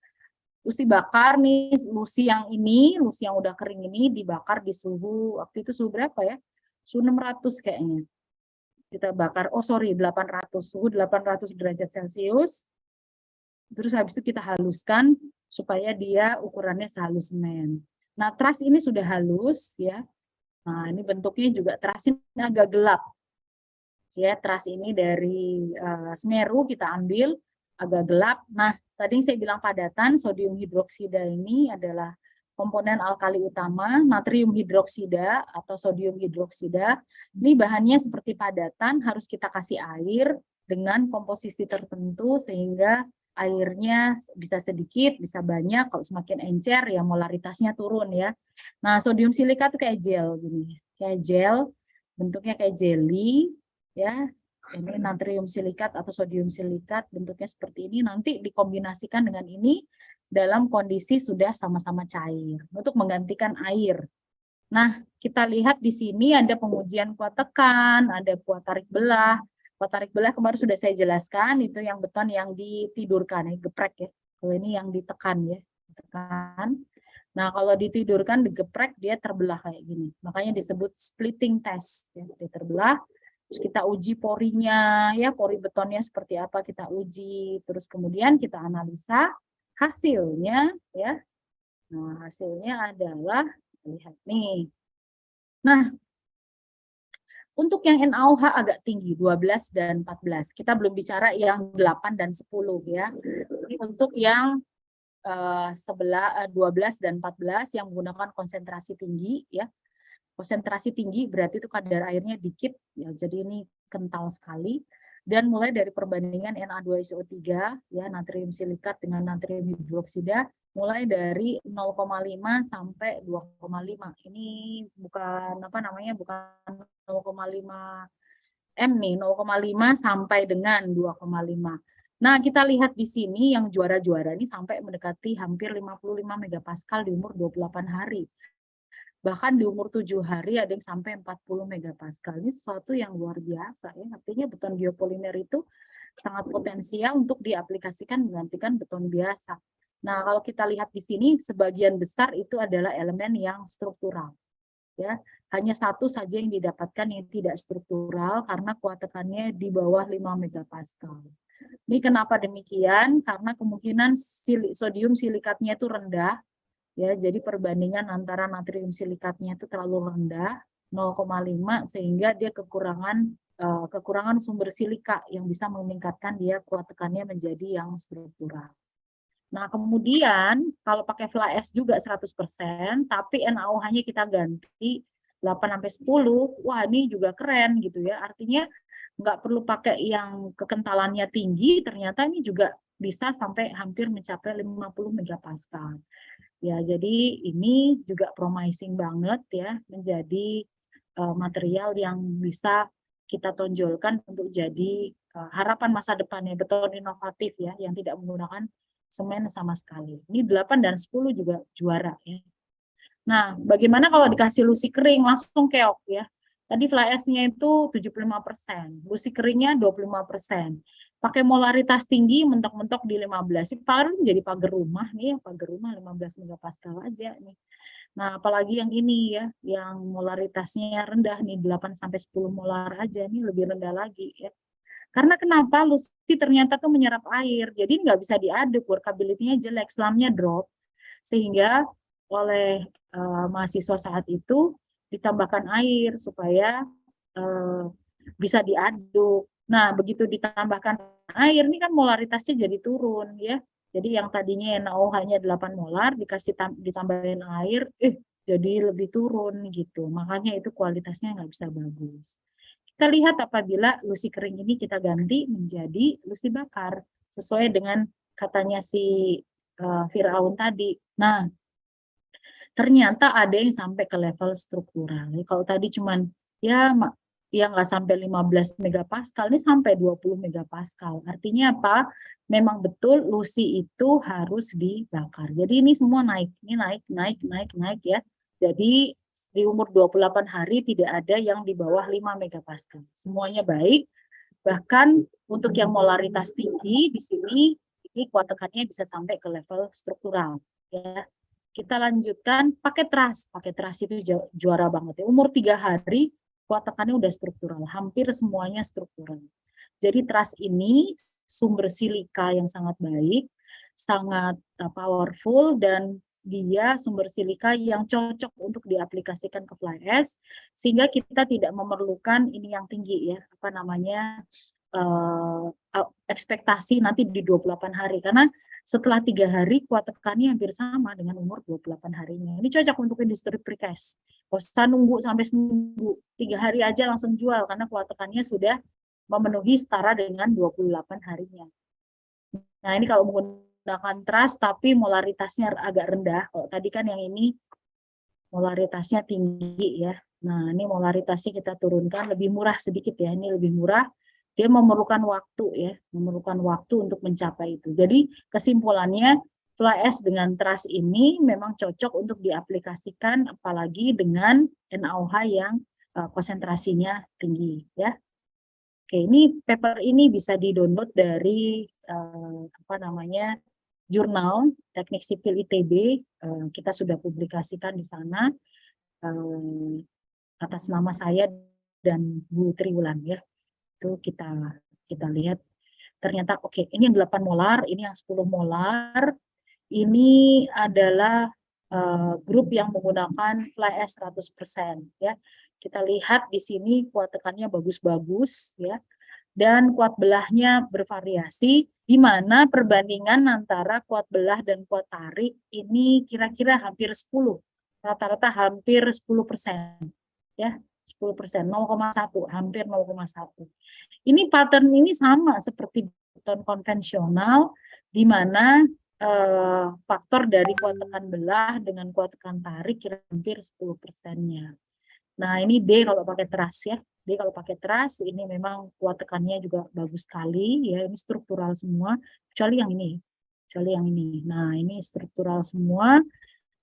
Lusi bakar nih, lusi yang udah kering ini dibakar di suhu, waktu itu suhu berapa ya? Suhu 600 kayaknya. Kita bakar, 800, suhu 800 derajat Celcius. Terus habis itu kita haluskan supaya dia ukurannya sehalus semen. Nah, truss ini sudah halus ya. Nah, ini bentuknya juga truss ini agak gelap. Ya, truss ini dari Semeru kita ambil agak gelap. Nah, tadi yang saya bilang padatan, sodium hidroksida ini adalah komponen alkali utama, natrium hidroksida atau sodium hidroksida. Ini bahannya seperti padatan, harus kita kasih air dengan komposisi tertentu sehingga airnya bisa sedikit, bisa banyak. Kalau semakin encer ya molaritasnya turun ya. Nah, sodium silika itu kayak gel gini, kayak gel, bentuknya kayak jelly ya. Ini natrium silikat atau sodium silikat, bentuknya seperti ini, nanti dikombinasikan dengan ini dalam kondisi sudah sama-sama cair untuk menggantikan air. Nah, kita lihat di sini ada pengujian kuat tekan, ada kuat tarik belah. Kuat tarik belah kemarin sudah saya jelaskan, itu yang beton yang ditidurkan, ya, geprek ya. Kalau ini yang ditekan ya, ditekan. Nah, kalau ditidurkan, digeprek, dia terbelah kayak gini. Makanya disebut splitting test. Ya, dia terbelah. Terus kita uji porinya, ya pori betonnya seperti apa kita uji. Terus kemudian kita analisa hasilnya, ya. Nah, hasilnya adalah, lihat nih. Nah, untuk yang NaOH agak tinggi, 12 dan 14. Kita belum bicara yang 8 dan 10 ya. Ini untuk yang 12 dan 14 yang menggunakan konsentrasi tinggi ya. Konsentrasi tinggi berarti itu kadar airnya dikit ya. Jadi ini kental sekali. Dan mulai dari perbandingan Na2SO3 ya, natrium silikat dengan natrium hidroksida mulai dari 0,5 sampai 2,5. Ini bukan apa namanya, bukan 0,5 M nih, 0,5 sampai dengan 2,5. Nah, kita lihat di sini yang juara-juara ini sampai mendekati hampir 55 megapascal di umur 28 hari. Bahkan di umur 7 hari ada yang sampai 40 megapascal. Ini sesuatu yang luar biasa ya. Artinya beton biopolimer itu sangat potensial untuk diaplikasikan menggantikan beton biasa. Nah, kalau kita lihat di sini sebagian besar itu adalah elemen yang struktural. Ya, hanya satu saja yang didapatkan yang tidak struktural karena kuat tekannya di bawah 5 megapascal. Ini kenapa demikian? Karena kemungkinan sodium silikatnya itu rendah. Ya, jadi perbandingan antara natrium silikatnya itu terlalu rendah, 0,5, sehingga dia kekurangan sumber silika yang bisa meningkatkan dia kuat tekannya menjadi yang struktural. Nah, kemudian kalau pakai fly ash juga 100%, tapi NaOH-nya kita ganti 8-10, wah ini juga keren gitu ya. Artinya nggak perlu pakai yang kekentalannya tinggi, ternyata ini juga bisa sampai hampir mencapai 50 megapascal. Ya, jadi ini juga promising banget ya, menjadi material yang bisa kita tonjolkan untuk jadi harapan masa depannya, beton inovatif ya, yang tidak menggunakan semen sama sekali. Ini 8 dan 10 juga juara ya. Nah, bagaimana kalau dikasih lusi kering langsung keok ya. Tadi fly ash-nya itu 75%, lusi keringnya 25%. Pakai molaritas tinggi mentok-mentok di 15. Paling jadi pagar rumah nih, pagar rumah 15 megapascal aja nih. Nah, apalagi yang ini ya, yang molaritasnya rendah nih 8 sampai 10 molar aja nih, lebih rendah lagi ya. Karena kenapa? Lusi ternyata tuh menyerap air. Jadi nggak bisa diaduk, workability-nya jelek, selamnya drop. Sehingga oleh mahasiswa saat itu ditambahkan air supaya bisa diaduk. Nah, begitu ditambahkan air, ini kan molaritasnya jadi turun ya. Jadi yang tadinya NaOH hanya 8 molar, ditambahin air, jadi lebih turun gitu. Makanya itu kualitasnya nggak bisa bagus. Kita lihat apabila lusi kering ini kita ganti menjadi lusi bakar sesuai dengan katanya si Firaun tadi. Nah, ternyata ada yang sampai ke level struktural. Kalau tadi cuman ya nggak sampai 15 megapascal, ini sampai 20 megapascal. Artinya apa? Memang betul lusi itu harus dibakar. Jadi ini semua naik, ini naik ya. Jadi di umur 28 hari tidak ada yang di bawah 5 megapascal. Semuanya baik. Bahkan untuk yang molaritas tinggi di sini ini kuat tekannya bisa sampai ke level struktural ya. Kita lanjutkan pakai trust. Pakai trust itu juara banget ya. Umur 3 hari kuat tekannya udah struktural, hampir semuanya struktural. Jadi trust ini sumber silika yang sangat baik, sangat powerful, dan dia sumber silika yang cocok untuk diaplikasikan ke fly ash, sehingga kita tidak memerlukan ini yang tinggi ya, apa namanya, ekspektasi nanti di 28 hari, karena setelah 3 hari kuat tekannya hampir sama dengan umur 28 harinya. Ini cocok untuk industri precast. Nggak usah nunggu sampai seminggu, 3 hari aja langsung jual karena kuat tekannya sudah memenuhi setara dengan 28 harinya. Nah, ini kalau menggunakan trust tapi molaritasnya agak rendah. Kalau tadi kan yang ini molaritasnya tinggi ya. Nah, ini molaritasnya kita turunkan, lebih murah sedikit ya. Ini lebih murah. Dia memerlukan waktu ya, memerlukan waktu untuk mencapai itu. Jadi kesimpulannya fly ash dengan trust ini memang cocok untuk diaplikasikan apalagi dengan NaOH yang konsentrasinya tinggi ya. Oke, ini paper ini bisa di-download dari apa namanya, jurnal Teknik Sipil ITB. Kita sudah publikasikan di sana atas nama saya dan Bu Triwulan ya. Itu kita lihat ternyata oke, ini yang 8 molar, ini yang 10 molar. Ini adalah grup yang menggunakan fly ash 100% ya. Kita lihat di sini kuat tekannya bagus-bagus ya. Dan kuat belahnya bervariasi, di mana perbandingan antara kuat belah dan kuat tarik ini kira-kira hampir 10, rata-rata hampir 10% ya, 10%, 0,1, hampir 0,1. Ini pattern ini sama seperti beton konvensional, di mana faktor dari kuat tekan belah dengan kuat tekan tarik kira hampir 10%-nya. Nah, ini D kalau pakai truss ya. D kalau pakai truss ini memang kuat tekannya juga bagus sekali ya. Ini struktural semua kecuali yang ini. Kecuali yang ini. Nah, ini struktural semua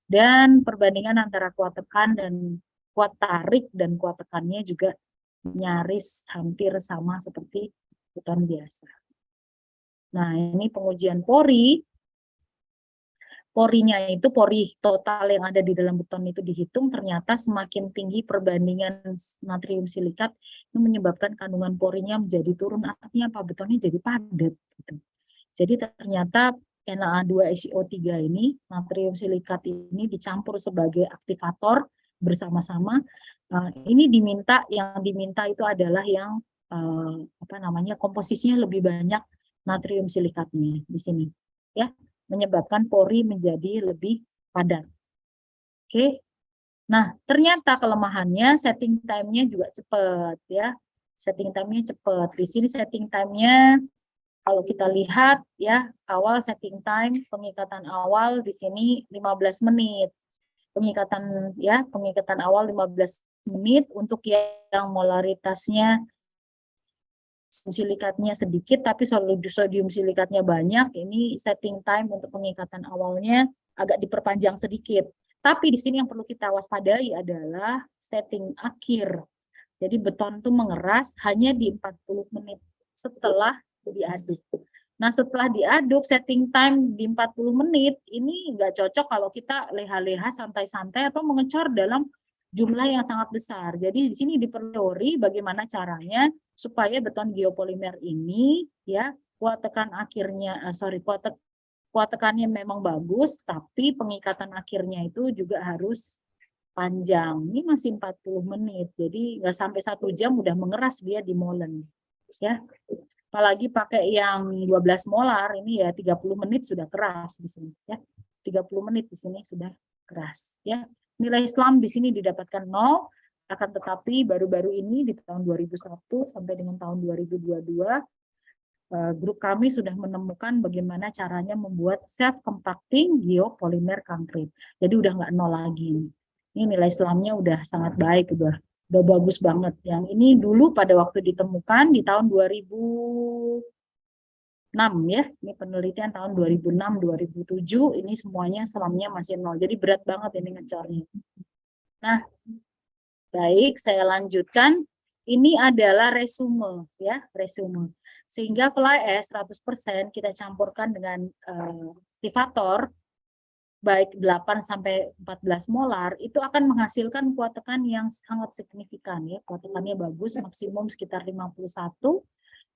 dan perbandingan antara kuat tekan dan kuat tarik dan kuat tekannya juga nyaris hampir sama seperti beton biasa. Nah, ini pengujian pori. Porinya itu, pori total yang ada di dalam beton itu dihitung, ternyata semakin tinggi perbandingan natrium silikat itu menyebabkan kandungan porinya menjadi turun. Artinya apa? Betonnya jadi padat. Gitu. Jadi ternyata Na2SiO3 ini, natrium silikat ini dicampur sebagai aktivator bersama-sama. Ini yang diminta itu adalah yang apa namanya, komposisinya lebih banyak natrium silikatnya di sini, ya, menyebabkan pori menjadi lebih padat. Oke. Nah, ternyata kelemahannya setting time-nya juga cepat ya. Setting time-nya cepat. Di sini setting time-nya kalau kita lihat ya, awal setting time pengikatan awal di sini 15 menit. Pengikatan awal 15 menit untuk yang molaritasnya silikatnya sedikit tapi sodium silikatnya banyak, ini setting time untuk pengikatan awalnya agak diperpanjang sedikit. Tapi di sini yang perlu kita waspadai adalah setting akhir. Jadi beton itu mengeras hanya di 40 menit setelah diaduk. Nah, setelah diaduk setting time di 40 menit ini nggak cocok kalau kita leha-leha santai-santai atau mengecor dalam jumlah yang sangat besar. Jadi di sini diperteori bagaimana caranya supaya beton geopolimer ini ya kuat tekan akhirnya kuat tekannya memang bagus, tapi pengikatan akhirnya itu juga harus panjang. Ini masih 40 menit, jadi nggak sampai 1 jam udah mengeras dia di molen. Ya, apalagi pakai yang 12 molar ini ya 30 menit sudah keras di sini ya. 30 menit di sini sudah keras ya. nilai Islam di sini didapatkan 0, akan tetapi baru-baru ini di tahun 2001 sampai dengan tahun 2022 grup kami sudah menemukan bagaimana caranya membuat self-compacting geopolimer concrete. Jadi udah nggak 0 lagi. Ini nilai Islamnya udah sangat baik, udah bagus banget. Yang ini dulu pada waktu ditemukan di tahun 2006 ya. Ini penelitian tahun 2006-2007, ini semuanya Islamnya masih 0. Jadi berat banget ini ngecornya. Nah, baik, saya lanjutkan. Ini adalah resume ya, resume. Sehingga fly ash 100% kita campurkan dengan aktivator baik 8 sampai 14 molar itu akan menghasilkan kuat tekan yang sangat signifikan ya. Kuat tekannya bagus, maksimum sekitar 51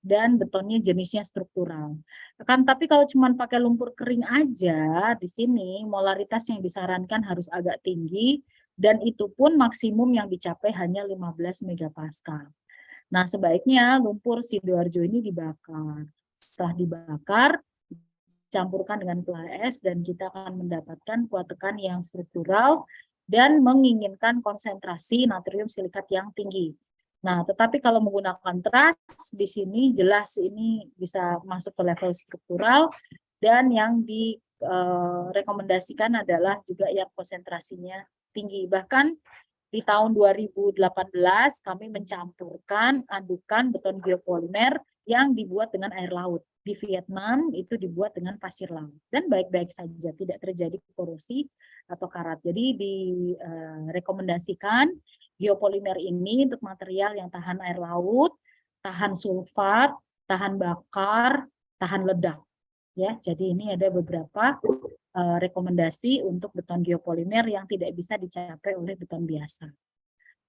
dan betonnya jenisnya struktural. Akan tapi kalau cuma pakai lumpur kering aja di sini molaritas yang disarankan harus agak tinggi dan itu pun maksimum yang dicapai hanya 15 megapascal. Nah, sebaiknya lumpur Sidoarjo ini dibakar. Setelah dibakar, campurkan dengan fly ash dan kita akan mendapatkan kuat tekan yang struktural dan menginginkan konsentrasi natrium silikat yang tinggi. Nah, tetapi kalau menggunakan trust di sini jelas ini bisa masuk ke level struktural dan yang direkomendasikan adalah juga yang konsentrasinya tinggi. Bahkan di tahun 2018 kami mencampurkan adukan beton biopolimer yang dibuat dengan air laut. Di Vietnam itu dibuat dengan pasir laut dan baik-baik saja, tidak terjadi korosi atau karat. Jadi direkomendasikan biopolimer ini untuk material yang tahan air laut, tahan sulfat, tahan bakar, tahan ledak. Ya, jadi ini ada beberapa rekomendasi untuk beton geopolimer yang tidak bisa dicapai oleh beton biasa.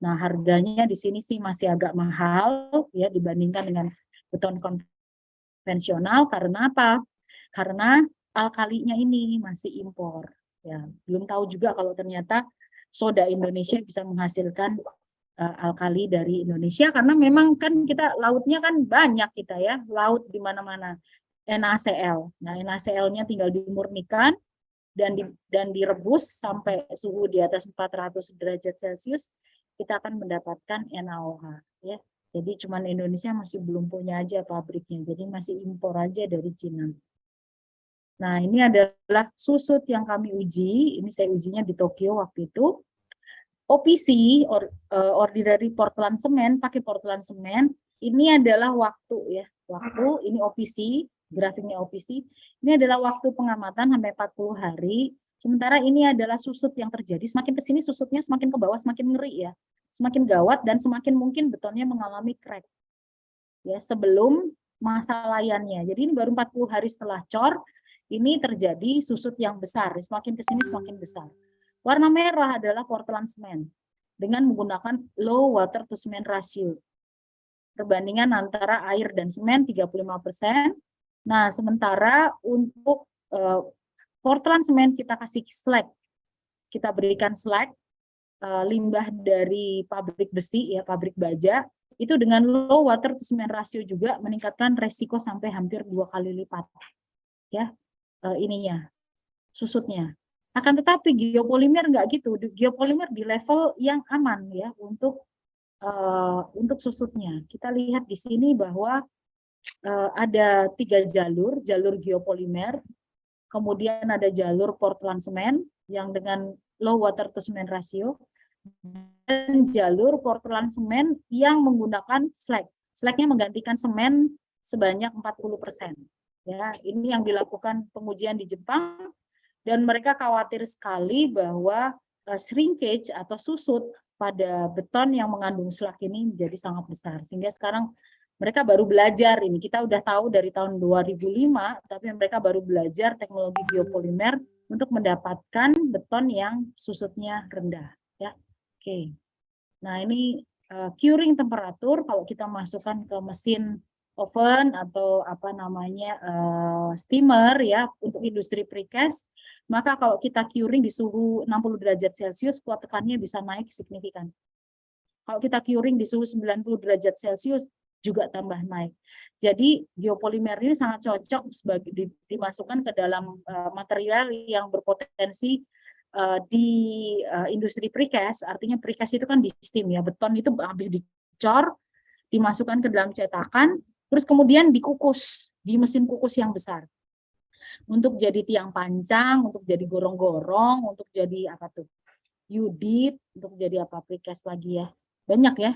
Nah, harganya di sini sih masih agak mahal ya dibandingkan dengan beton konvensional. Karena apa? Karena alkalinya ini masih impor. Ya, belum tahu juga kalau ternyata soda Indonesia bisa menghasilkan alkali dari Indonesia karena memang kan kita lautnya kan banyak kita ya, laut di mana-mana. NaCl. Nah, NaCl-nya tinggal dimurnikan dan direbus sampai suhu di atas 400 derajat Celcius, kita akan mendapatkan NaOH ya. Jadi cuman Indonesia masih belum punya aja pabriknya. Jadi masih impor aja dari Cina. Nah, ini adalah susut yang kami uji. Ini saya ujinya di Tokyo waktu itu. OPC, Ordinary Portland Cement, pakai Portland Cement. Ini adalah waktu ya. Waktu, ini OPC, grafiknya OPC. Ini adalah waktu pengamatan sampai 40 hari. Sementara ini adalah susut yang terjadi. Semakin ke sini susutnya semakin ke bawah, semakin ngeri ya. Semakin gawat dan semakin mungkin betonnya mengalami crack. Ya, sebelum masa layannya. Jadi ini baru 40 hari setelah cor, ini terjadi susut yang besar. Semakin ke sini semakin besar. Warna merah adalah Portland Cement dengan menggunakan low water to cement ratio. Perbandingan antara air dan semen 35%. Nah, sementara untuk Portland Cement kita kasih slag. Kita berikan slag, limbah dari pabrik besi, ya pabrik baja, itu dengan low water to cement ratio juga meningkatkan resiko sampai hampir 2 kali lipat. Ya, ininya, susutnya. Akan tetapi geopolimer enggak gitu. Geopolimer di level yang aman ya untuk susutnya. Kita lihat di sini bahwa ada 3 jalur geopolimer, kemudian ada jalur Portland Cement yang dengan low water to cement ratio, dan jalur Portland Cement yang menggunakan slag. Slagnya menggantikan semen sebanyak 40%. Ya, ini yang dilakukan pengujian di Jepang. Dan mereka khawatir sekali bahwa shrinkage atau susut pada beton yang mengandung slag ini menjadi sangat besar. Sehingga sekarang mereka baru belajar ini. Kita udah tahu dari tahun 2005, tapi mereka baru belajar teknologi geopolimer untuk mendapatkan beton yang susutnya rendah. Ya, oke. Nah ini curing temperatur kalau kita masukkan ke mesin oven atau apa namanya steamer ya untuk industri precast, maka kalau kita curing di suhu 60 derajat Celcius kuat tekannya bisa naik signifikan. Kalau kita curing di suhu 90 derajat Celcius juga tambah naik. Jadi geopolimer ini sangat cocok sebagai dimasukkan ke dalam material yang berpotensi di industri precast, artinya precast itu kan di steam ya, beton itu habis dicor, dimasukkan ke dalam cetakan, terus kemudian dikukus di mesin kukus yang besar. Untuk jadi tiang pancang, untuk jadi gorong-gorong, untuk jadi apa tuh? Yudit, untuk jadi apa precast lagi ya. Banyak ya.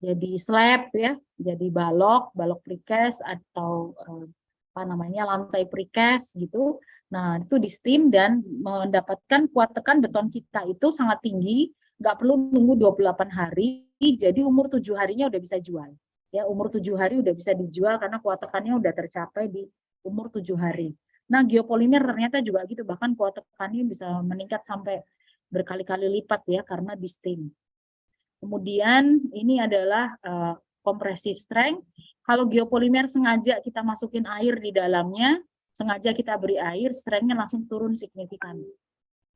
Jadi slab ya, jadi balok precast atau apa namanya lantai precast gitu. Nah, itu di steam dan mendapatkan kuat tekan beton kita itu sangat tinggi, nggak perlu nunggu 28 hari, jadi umur 7 harinya udah bisa jual. Ya, umur 7 hari udah bisa dijual karena kuat tekannya udah tercapai di umur 7 hari. Nah, geopolimer ternyata juga gitu, bahkan kuat tekannya bisa meningkat sampai berkali-kali lipat ya karena di steam. Kemudian ini adalah compressive strength. Kalau geopolimer sengaja kita masukin air di dalamnya, sengaja kita beri air, strength-nya langsung turun signifikan.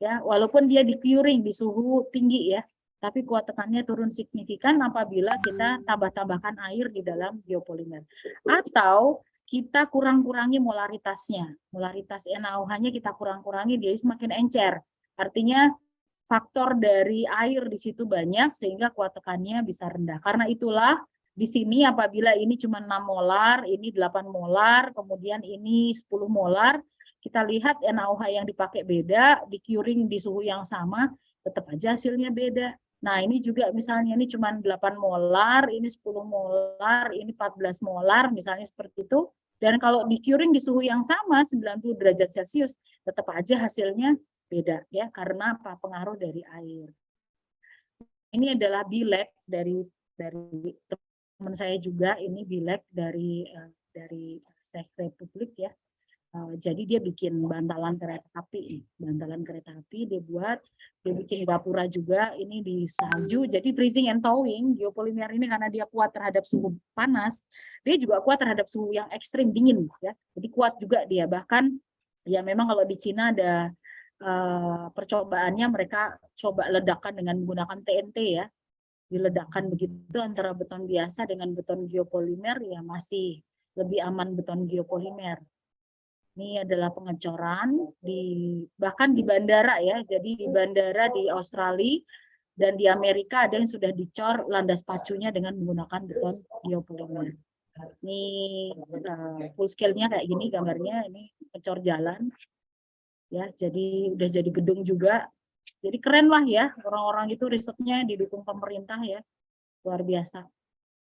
Ya, walaupun dia di curing di suhu tinggi ya, tapi kuat tekannya turun signifikan apabila kita tambah-tambahkan air di dalam geopolimer. Atau kita kurang-kurangi molaritasnya. Molaritas NaOH-nya kita kurang-kurangi, dia semakin encer. Artinya faktor dari air di situ banyak sehingga kuat tekannya bisa rendah. Karena itulah di sini apabila ini cuma 6 molar, ini 8 molar, kemudian ini 10 molar, kita lihat NaOH yang dipakai beda, di curing di suhu yang sama, tetap aja hasilnya beda. Nah, ini juga misalnya ini cuma 8 molar, ini 10 molar, ini 14 molar, misalnya seperti itu. Dan kalau di curing di suhu yang sama, 90 derajat Celcius, tetap aja hasilnya beda ya, karena apa? Pengaruh dari air. Ini adalah bilek dari teman saya juga, ini bilek dari Czech Republic ya. Jadi dia bikin bantalan kereta api, dia bikin gapura juga, ini di salju. Jadi freezing and thawing, geopolimer ini karena dia kuat terhadap suhu panas, dia juga kuat terhadap suhu yang ekstrim dingin ya. Jadi kuat juga dia, bahkan ya memang kalau di Cina ada percobaannya mereka coba ledakan dengan menggunakan TNT ya, diledakkan begitu antara beton biasa dengan beton geopolimer ya masih lebih aman beton geopolimer. Ini adalah pengecoran bahkan di bandara ya, jadi di bandara di Australia dan di Amerika ada yang sudah dicor landas pacunya dengan menggunakan beton geopolimer. Ini full scale-nya kayak gini gambarnya, ini pecor jalan. Ya, jadi udah jadi gedung juga. Jadi keren lah ya, orang-orang itu risetnya didukung pemerintah ya, luar biasa.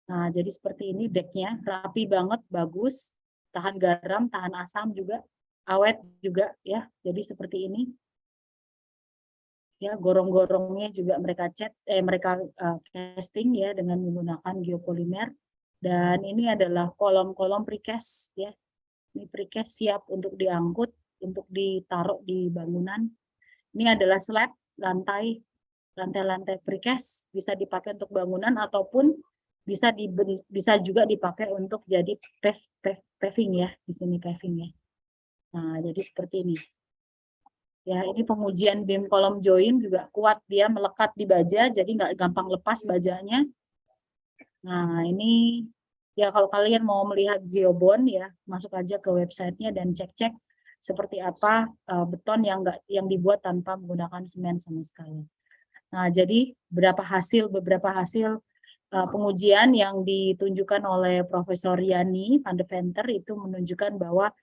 Nah, jadi seperti ini decknya, rapi banget, bagus, tahan garam, tahan asam juga, awet juga ya. Jadi seperti ini. Ya, gorong-gorongnya juga mereka casting ya dengan menggunakan geopolimer. Dan ini adalah kolom-kolom precast ya. Ini precast siap untuk diangkut, untuk ditaruh di bangunan. Ini adalah slab lantai precast, bisa dipakai untuk bangunan ataupun bisa juga dipakai untuk jadi paving ya, di sini paving ya. Nah, jadi seperti ini. Ya, ini pengujian beam kolom join juga kuat, dia melekat di baja, jadi nggak gampang lepas bajanya. Nah, ini ya kalau kalian mau melihat Zeobond ya, masuk aja ke websitenya dan cek-cek seperti apa beton yang dibuat tanpa menggunakan semen sama sekali. Nah, jadi beberapa hasil pengujian yang ditunjukkan oleh Profesor Yani van de Venter itu menunjukkan bahwa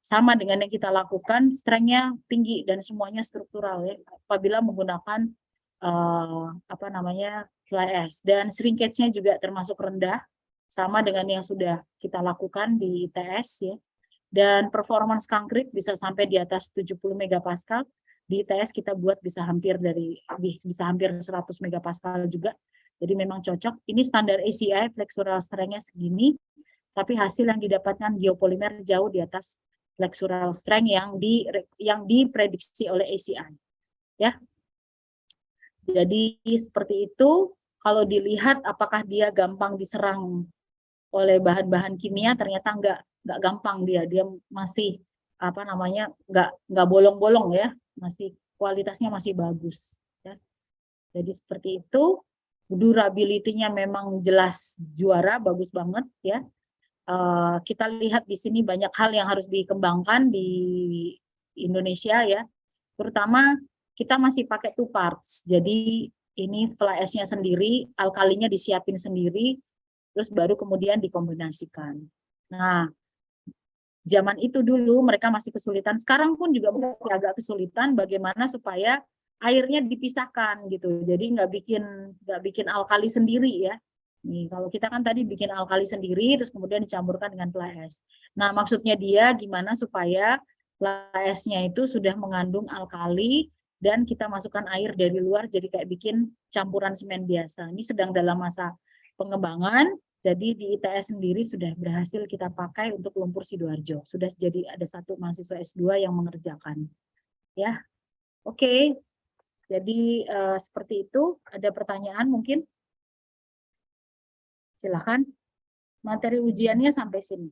sama dengan yang kita lakukan, strength-nya tinggi dan semuanya struktural ya, apabila menggunakan apa namanya fly ash, dan shrinkage-nya juga termasuk rendah, sama dengan yang sudah kita lakukan di ITS ya. Dan performance concrete bisa sampai di atas 70 megapascal. Di ITS kita buat bisa hampir 100 megapascal juga. Jadi memang cocok. Ini standar ACI, flexural strength-nya segini, tapi hasil yang didapatkan geopolimer jauh di atas flexural strength yang diprediksi oleh ACI. Ya. Jadi seperti itu. Kalau dilihat apakah dia gampang diserang oleh bahan-bahan kimia, ternyata enggak gampang dia masih apa namanya nggak bolong-bolong ya, masih kualitasnya masih bagus ya. Jadi seperti itu, durability-nya memang jelas juara, bagus banget ya. Kita lihat di sini banyak hal yang harus dikembangkan di Indonesia ya, terutama kita masih pakai 2 parts. Jadi ini fly ash-nya sendiri, alkalinya disiapin sendiri, terus baru kemudian dikombinasikan. Nah, zaman itu dulu mereka masih kesulitan, sekarang pun juga masih agak kesulitan bagaimana supaya airnya dipisahkan gitu. Jadi nggak bikin alkali sendiri ya. Nih, kalau kita kan tadi bikin alkali sendiri, terus kemudian dicampurkan dengan fly ash. Nah, maksudnya dia gimana supaya fly ash-nya itu sudah mengandung alkali dan kita masukkan air dari luar, jadi kayak bikin campuran semen biasa. Ini sedang dalam masa pengembangan, jadi di ITS sendiri sudah berhasil kita pakai untuk lumpur Sidoarjo. Sudah jadi ada 1 mahasiswa S2 yang mengerjakan. Ya, oke. Jadi seperti itu. Ada pertanyaan mungkin? Silakan. Materi ujiannya sampai sini.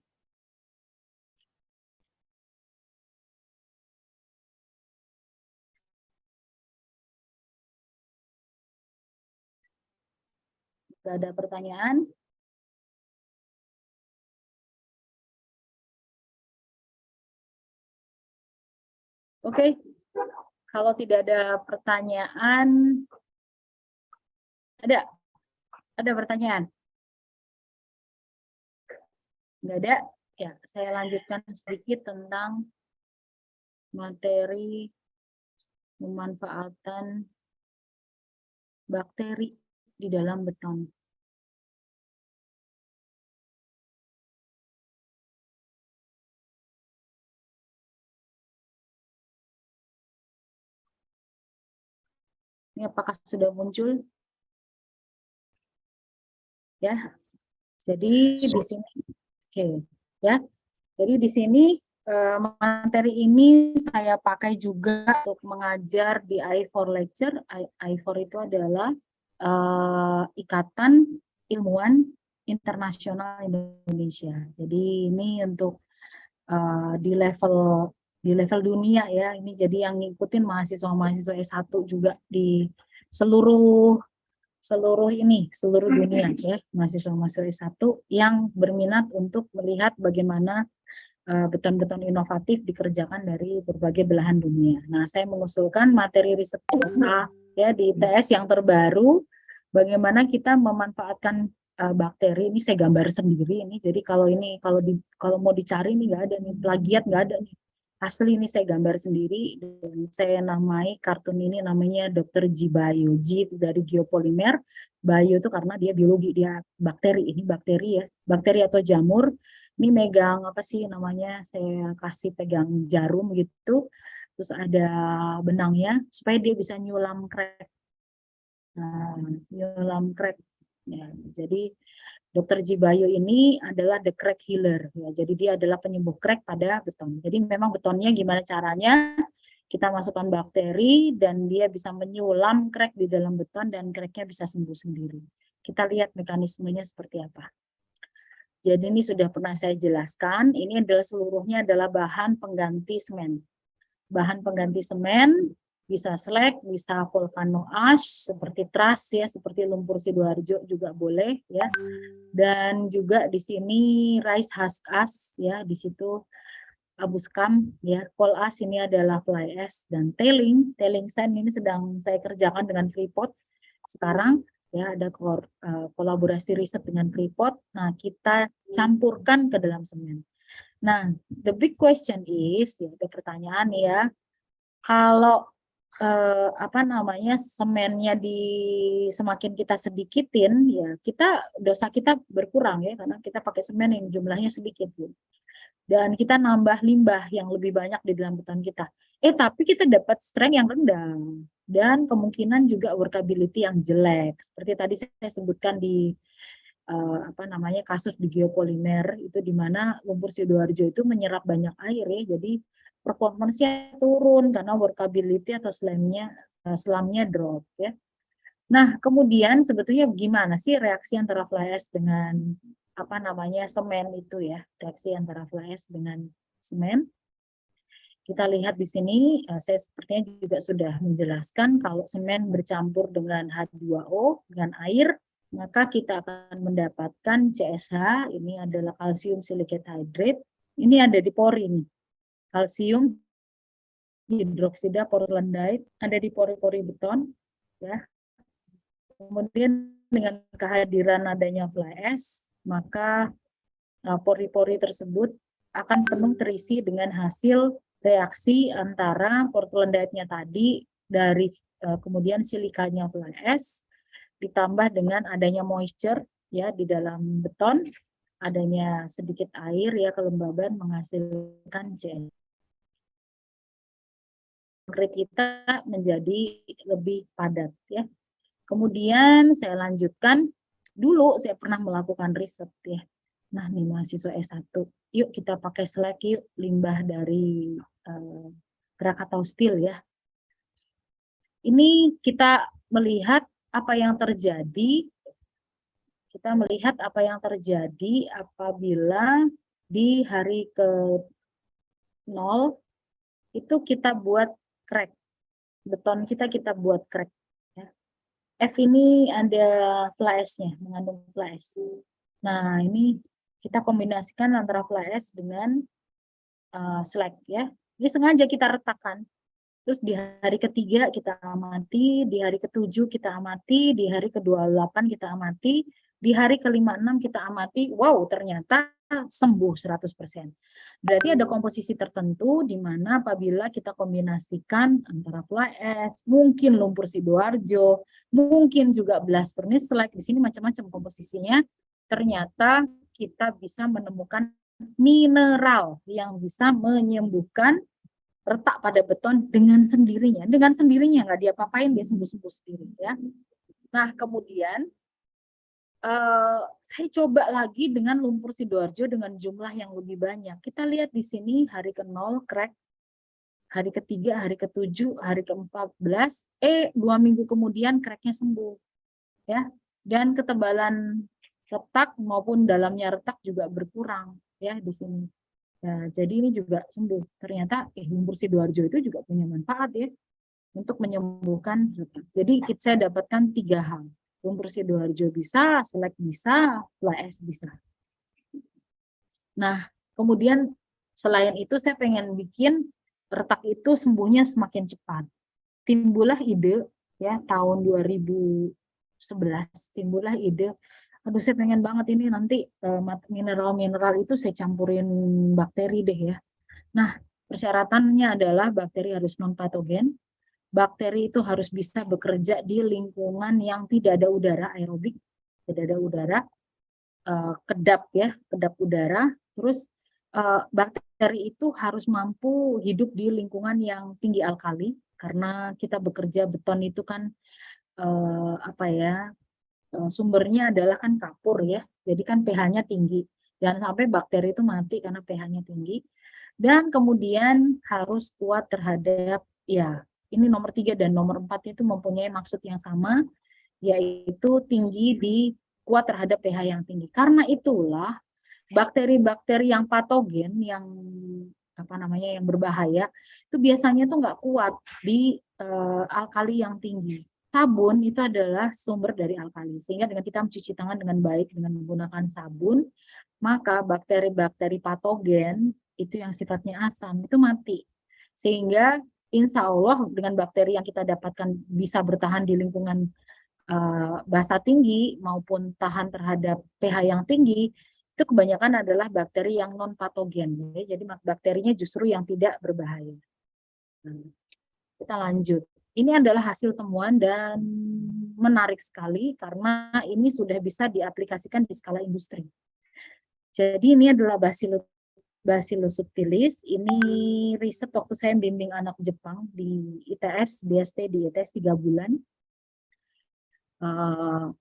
Tidak ada pertanyaan? Oke. Kalau tidak ada pertanyaan, ada pertanyaan? Nggak ada? Ya, saya lanjutkan sedikit tentang materi pemanfaatan bakteri di dalam beton. Ini apakah sudah muncul? Ya. Jadi di sini oke, ya. Jadi di sini materi ini saya pakai juga untuk mengajar di I4 Lecture. I4 itu adalah Ikatan Ilmuwan Internasional Indonesia. Jadi ini untuk di level dunia ya. Ini jadi yang ngikutin mahasiswa-mahasiswa S1 juga di seluruh dunia ya, mahasiswa-mahasiswa S1 yang berminat untuk melihat bagaimana beton-beton inovatif dikerjakan dari berbagai belahan dunia. Nah, saya mengusulkan materi riset kita ya di ITS yang terbaru, bagaimana kita memanfaatkan bakteri. Ini saya gambar sendiri ini. Jadi kalau mau dicari ini nggak ada nih, plagiat nggak ada nih. Asli ini saya gambar sendiri dan saya namai kartun ini namanya Dr. G Bio. G itu dari geopolimer, bio itu karena dia biologi, dia bakteri. Ini bakteri ya, bakteri atau jamur. Ini megang apa sih namanya, saya kasih pegang jarum gitu, terus ada benangnya supaya dia bisa nyulam crack. Nah, nyulam crack. Ya, jadi Dr. Jibayo ini adalah the crack healer, ya. Jadi dia adalah penyembuh crack pada beton. Jadi memang betonnya gimana caranya kita masukkan bakteri dan dia bisa menyulam crack di dalam beton dan cracknya bisa sembuh sendiri. Kita lihat mekanismenya seperti apa. Jadi ini sudah pernah saya jelaskan. Ini adalah seluruhnya adalah bahan pengganti semen. Bahan pengganti semen bisa slag, bisa volcano ash, seperti trust ya, seperti lumpur Sidoarjo juga boleh ya. Dan juga di sini rice husk ash ya, di situ abu skam ya, coal ash ini adalah fly ash, dan tailing sand ini sedang saya kerjakan dengan Freeport sekarang ya, ada kolaborasi riset dengan Freeport. Nah, kita campurkan ke dalam semen. Nah, the big question is, ya, ada pertanyaan ya, kalau semennya semakin kita sedikitin ya, dosa kita berkurang ya, karena kita pakai semen yang jumlahnya sedikit gitu. Dan kita nambah limbah yang lebih banyak di dalam beton kita. Tapi kita dapat strength yang rendah dan kemungkinan juga workability yang jelek. Seperti tadi saya sebutkan di kasus di geopolimer itu, di mana lumpur Sidoarjo itu menyerap banyak air ya, jadi performance-nya turun karena workability atau slamnya drop ya. Nah, kemudian sebetulnya gimana sih reaksi antara fly ash dengan semen itu ya, reaksi antara fly ash dengan semen. Kita lihat di sini, saya sepertinya juga sudah menjelaskan kalau semen bercampur dengan H2O dengan air, maka kita akan mendapatkan CSH, ini adalah kalsium silicate hydrate, ini ada di pori nih. Kalsium hidroksida portlandite ada di pori-pori beton, ya. Kemudian dengan kehadiran adanya fly ash, maka pori-pori tersebut akan penuh terisi dengan hasil reaksi antara portlandite-nya tadi dari kemudian silikanya fly ash ditambah dengan adanya moisture ya di dalam beton, adanya sedikit air ya kelembaban menghasilkan CN. Konkret kita menjadi lebih padat ya. Kemudian saya lanjutkan, dulu saya pernah melakukan riset ya. Nah, nih mahasiswa S1, yuk kita pakai slag yuk, limbah dari Krakatau Steel ya. Ini kita melihat apa yang terjadi, apabila di hari ke-0 itu kita buat crack, beton kita buat crack. F ini ada fly ash-nya, mengandung fly ash. Nah, ini kita kombinasikan antara fly ash dengan slag ya. Ini sengaja kita retakkan. Terus di hari ke-3 kita amati, di hari ke-7 kita amati, di hari ke-28 kita amati, di hari ke-56 kita amati. Wow, ternyata sembuh 100%. Berarti ada komposisi tertentu di mana apabila kita kombinasikan antara fly ash, mungkin lumpur Sidoarjo, mungkin juga blast furnace slag, di sini macam-macam komposisinya, ternyata kita bisa menemukan mineral yang bisa menyembuhkan retak pada beton dengan sendirinya nggak diapa-apain, dia sembuh-sembuh sendiri ya. Nah kemudian saya coba lagi dengan lumpur Sidoarjo dengan jumlah yang lebih banyak. Kita lihat di sini hari ke-0 crack, hari ke-3, hari ke-7, hari ke-14, 2 minggu kemudian cracknya sembuh ya. Dan ketebalan retak maupun dalamnya retak juga berkurang ya di sini. Nah, jadi ini juga sembuh. Ternyata lumpur Sidoarjo itu juga punya manfaat ya untuk menyembuhkan retak. Jadi saya dapatkan 3 hal. Lumpur Sidoarjo bisa, slag bisa, fly ash bisa. Nah, kemudian selain itu saya pengen bikin retak itu sembuhnya semakin cepat. Timbullah ide ya tahun 2011 timbullah ide, aduh saya pengen banget ini nanti mineral-mineral itu saya campurin bakteri deh ya. Nah, persyaratannya adalah bakteri harus non-patogen, bakteri itu harus bisa bekerja di lingkungan yang tidak ada udara aerobik, tidak ada udara, kedap ya, kedap udara, terus bakteri itu harus mampu hidup di lingkungan yang tinggi alkali, karena kita bekerja beton itu kan sumbernya adalah kan kapur ya, jadi kan pH-nya tinggi. Jangan sampai bakteri itu mati karena pH-nya tinggi. Dan kemudian harus kuat terhadap, ya ini nomor 3 dan nomor 4 itu mempunyai maksud yang sama, yaitu kuat terhadap pH yang tinggi. Karena itulah bakteri-bakteri yang patogen, yang yang berbahaya, itu biasanya tuh nggak kuat di alkali yang tinggi. Sabun itu adalah sumber dari alkali, sehingga dengan kita mencuci tangan dengan baik dengan menggunakan sabun, maka bakteri-bakteri patogen itu yang sifatnya asam itu mati. Sehingga insya Allah dengan bakteri yang kita dapatkan bisa bertahan di lingkungan basa tinggi maupun tahan terhadap pH yang tinggi, itu kebanyakan adalah bakteri yang non patogen. Jadi bakterinya justru yang tidak berbahaya. Kita lanjut. Ini adalah hasil temuan dan menarik sekali karena ini sudah bisa diaplikasikan di skala industri. Jadi ini adalah Bacillus subtilis. Ini riset waktu saya bimbing anak Jepang di ITS, DST di ITS 3 bulan.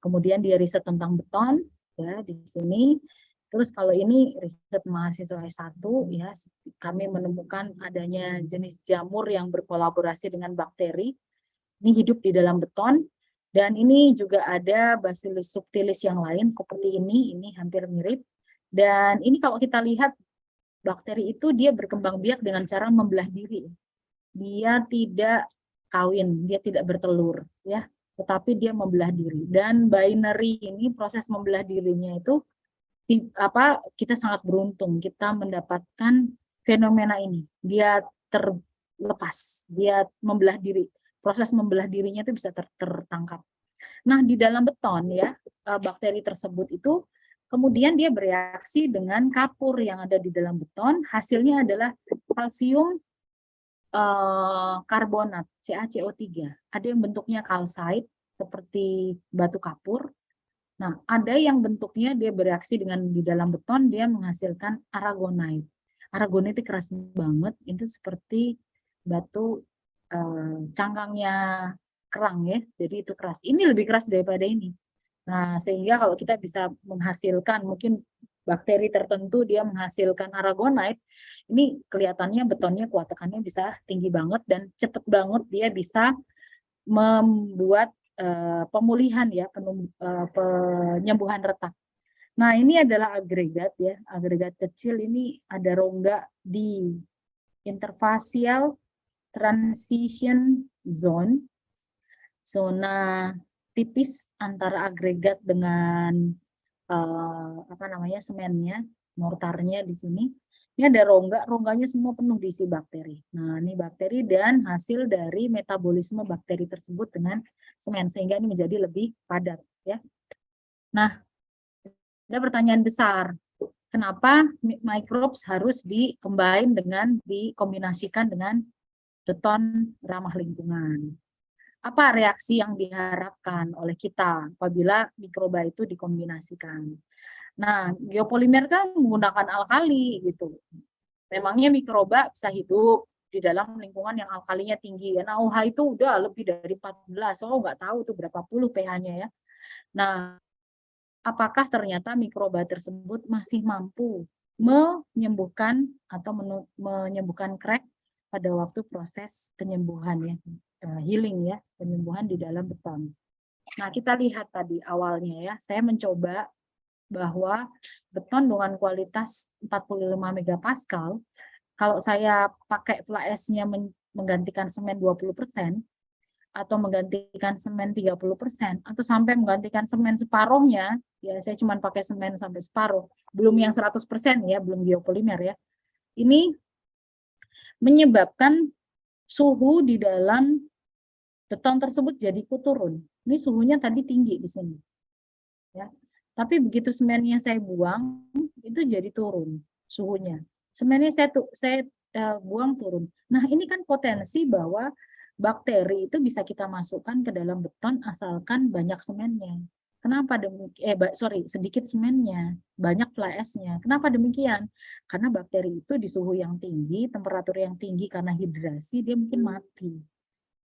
Kemudian dia riset tentang beton ya di sini. Terus kalau ini riset mahasiswa S1 ya, kami menemukan adanya jenis jamur yang berkolaborasi dengan bakteri. Ini hidup di dalam beton, dan ini juga ada Bacillus subtilis yang lain seperti ini hampir mirip. Dan ini kalau kita lihat bakteri itu dia berkembang biak dengan cara membelah diri. Dia tidak kawin, dia tidak bertelur ya, tetapi dia membelah diri. Dan binary ini proses membelah dirinya itu kita sangat beruntung kita mendapatkan fenomena ini. Dia lepas, dia membelah diri. Proses membelah dirinya itu bisa tertangkap. Nah, di dalam beton ya, bakteri tersebut itu kemudian dia bereaksi dengan kapur yang ada di dalam beton, hasilnya adalah kalsium karbonat, CaCO3. Ada yang bentuknya kalsite seperti batu kapur. Nah, ada yang bentuknya dia bereaksi dengan di dalam beton, dia menghasilkan aragonite. Aragonite itu keras banget, itu seperti batu cangkangnya kerang ya, jadi itu keras. Ini lebih keras daripada ini. Nah, sehingga kalau kita bisa menghasilkan, mungkin bakteri tertentu dia menghasilkan aragonite, ini kelihatannya betonnya kuat tekannya bisa tinggi banget dan cepet banget dia bisa membuat pemulihan ya, penyembuhan retak. Nah, ini adalah agregat ya, agregat kecil ini ada rongga di interfacial transition zone, zona tipis antara agregat dengan semennya, mortarnya di sini. Ini ada rongga, rongganya semua penuh diisi bakteri. Nah, ini bakteri dan hasil dari metabolisme bakteri tersebut dengan semen sehingga ini menjadi lebih padat ya. Nah, ada pertanyaan besar. Kenapa microbes harus dikombinasikan dengan beton ramah lingkungan? Apa reaksi yang diharapkan oleh kita apabila mikroba itu dikombinasikan? Nah, geopolimer kan menggunakan alkali gitu. Memangnya mikroba bisa hidup di dalam lingkungan yang alkalinya tinggi. Nah, OH itu udah lebih dari 14. Oh, nggak tahu tuh berapa puluh pH-nya ya. Nah, apakah ternyata mikroba tersebut masih mampu menyembuhkan atau menyembuhkan crack pada waktu proses penyembuhan ya, healing ya, penyembuhan di dalam beton. Nah, kita lihat tadi awalnya ya, saya mencoba bahwa beton dengan kualitas 45 megapascal, kalau saya pakai fly ash-nya menggantikan semen 20%, atau menggantikan semen 30%, atau sampai menggantikan semen separuhnya, ya saya cuma pakai semen sampai separuh, belum yang 100% ya, belum geopolimer ya. Ini menyebabkan suhu di dalam beton tersebut jadi turun. Ini suhunya tadi tinggi di sini. Ya. Tapi begitu semennya saya buang, itu jadi turun suhunya. Semennya saya buang turun. Nah, ini kan potensi bahwa bakteri itu bisa kita masukkan ke dalam beton asalkan banyak semennya. Kenapa demikian? Sedikit semennya, banyak fly ash-nya. Kenapa demikian? Karena bakteri itu di suhu yang tinggi, temperatur yang tinggi karena hidrasi, dia mungkin mati.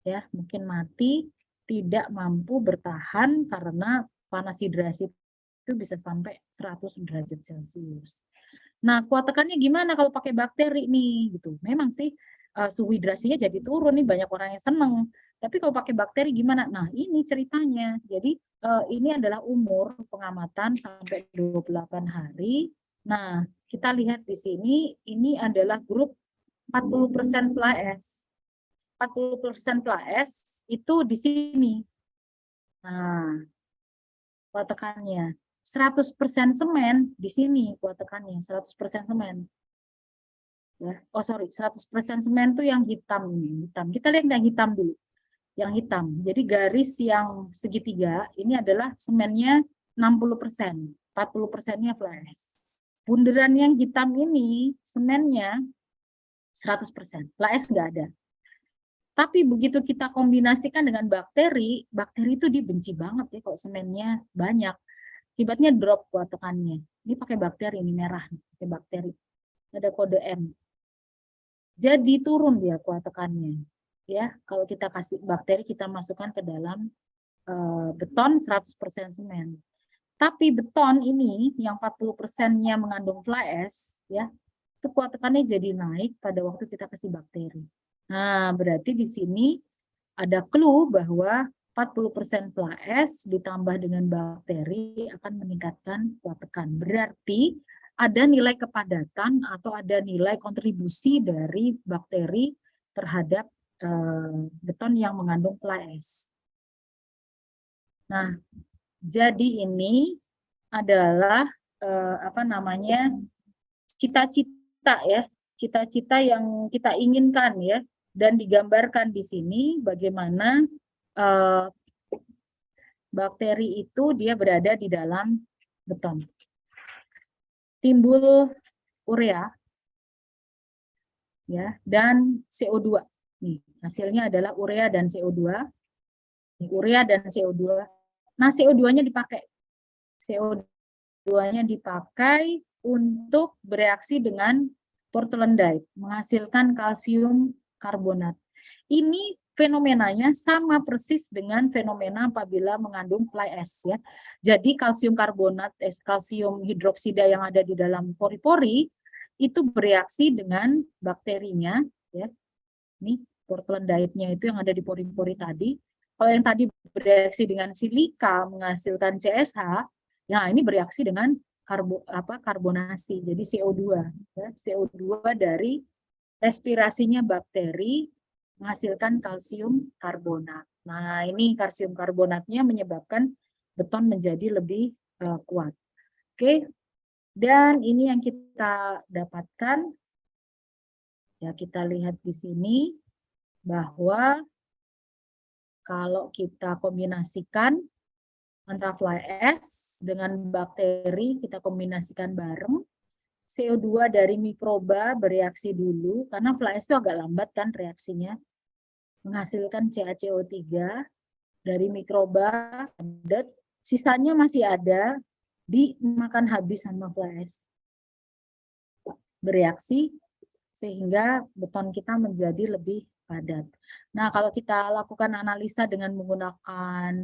Ya, mungkin mati, tidak mampu bertahan karena panas hidrasi itu bisa sampai 100 derajat Celcius. Nah, kuat tekannya gimana kalau pakai bakteri nih gitu. Memang sih suhu hidrasinya jadi turun nih, banyak orang yang seneng. Tapi kalau pakai bakteri gimana? Nah, ini ceritanya. Jadi ini adalah umur pengamatan sampai 28 hari. Nah, kita lihat di sini ini adalah grup 40% fly ash. 40% fly ash itu di sini. Nah, kuat tekannya. 100% semen di sini kuat tekannya, 100% semen. Ya. 100% semen itu yang hitam ini, hitam. Kita lihat yang hitam dulu. Yang hitam. Jadi garis yang segitiga ini adalah semennya 60%, 40%-nya fly ash. Bunderan yang hitam ini semennya 100%. Fly ash nggak ada. Tapi begitu kita kombinasikan dengan bakteri, bakteri itu dibenci banget ya kalau semennya banyak. Akibatnya drop kuat tekannya. Ini pakai bakteri, ini merah, pakai bakteri. Ada kode M. Jadi turun dia kuat tekannya. Ya, kalau kita kasih bakteri, kita masukkan ke dalam beton 100% semen. Tapi beton ini yang 40%-nya mengandung fly ash, ya, itu kuat tekannya jadi naik pada waktu kita kasih bakteri. Nah, berarti di sini ada clue bahwa 40% fly ash ditambah dengan bakteri akan meningkatkan kuat tekan. Berarti ada nilai kepadatan atau ada nilai kontribusi dari bakteri terhadap beton yang mengandung fly ash. Nah, jadi ini adalah cita-cita ya, cita-cita yang kita inginkan ya Dan digambarkan di sini bagaimana bakteri itu dia berada di dalam beton. Timbul urea ya dan CO2. Nih, hasilnya adalah urea dan CO2. Urea dan CO2. Nah, CO2-nya dipakai. CO2-nya dipakai untuk bereaksi dengan portlandite, menghasilkan kalsium karbonat. Ini fenomenanya sama persis dengan fenomena apabila mengandung fly ash ya. Jadi kalsium karbonat, kalsium hidroksida yang ada di dalam pori-pori itu bereaksi dengan bakterinya ya. Ini portlandite-nya itu yang ada di pori-pori tadi. Kalau yang tadi bereaksi dengan silika menghasilkan CSH, ya ini bereaksi dengan karbonasi. Jadi CO2 ya, CO2 dari respirasinya bakteri menghasilkan kalsium karbonat. Nah, ini kalsium karbonatnya menyebabkan beton menjadi lebih kuat. Oke. Dan ini yang kita dapatkan. Ya, kita lihat di sini bahwa kalau kita kombinasikan antara fly ash dengan bakteri, kita kombinasikan bareng, CO2 dari mikroba bereaksi dulu, karena fly ash itu agak lambat kan reaksinya, menghasilkan CaCO3 dari mikroba, sisanya masih ada, dimakan habis sama fly ash. Bereaksi, sehingga beton kita menjadi lebih padat. Nah, kalau kita lakukan analisa dengan menggunakan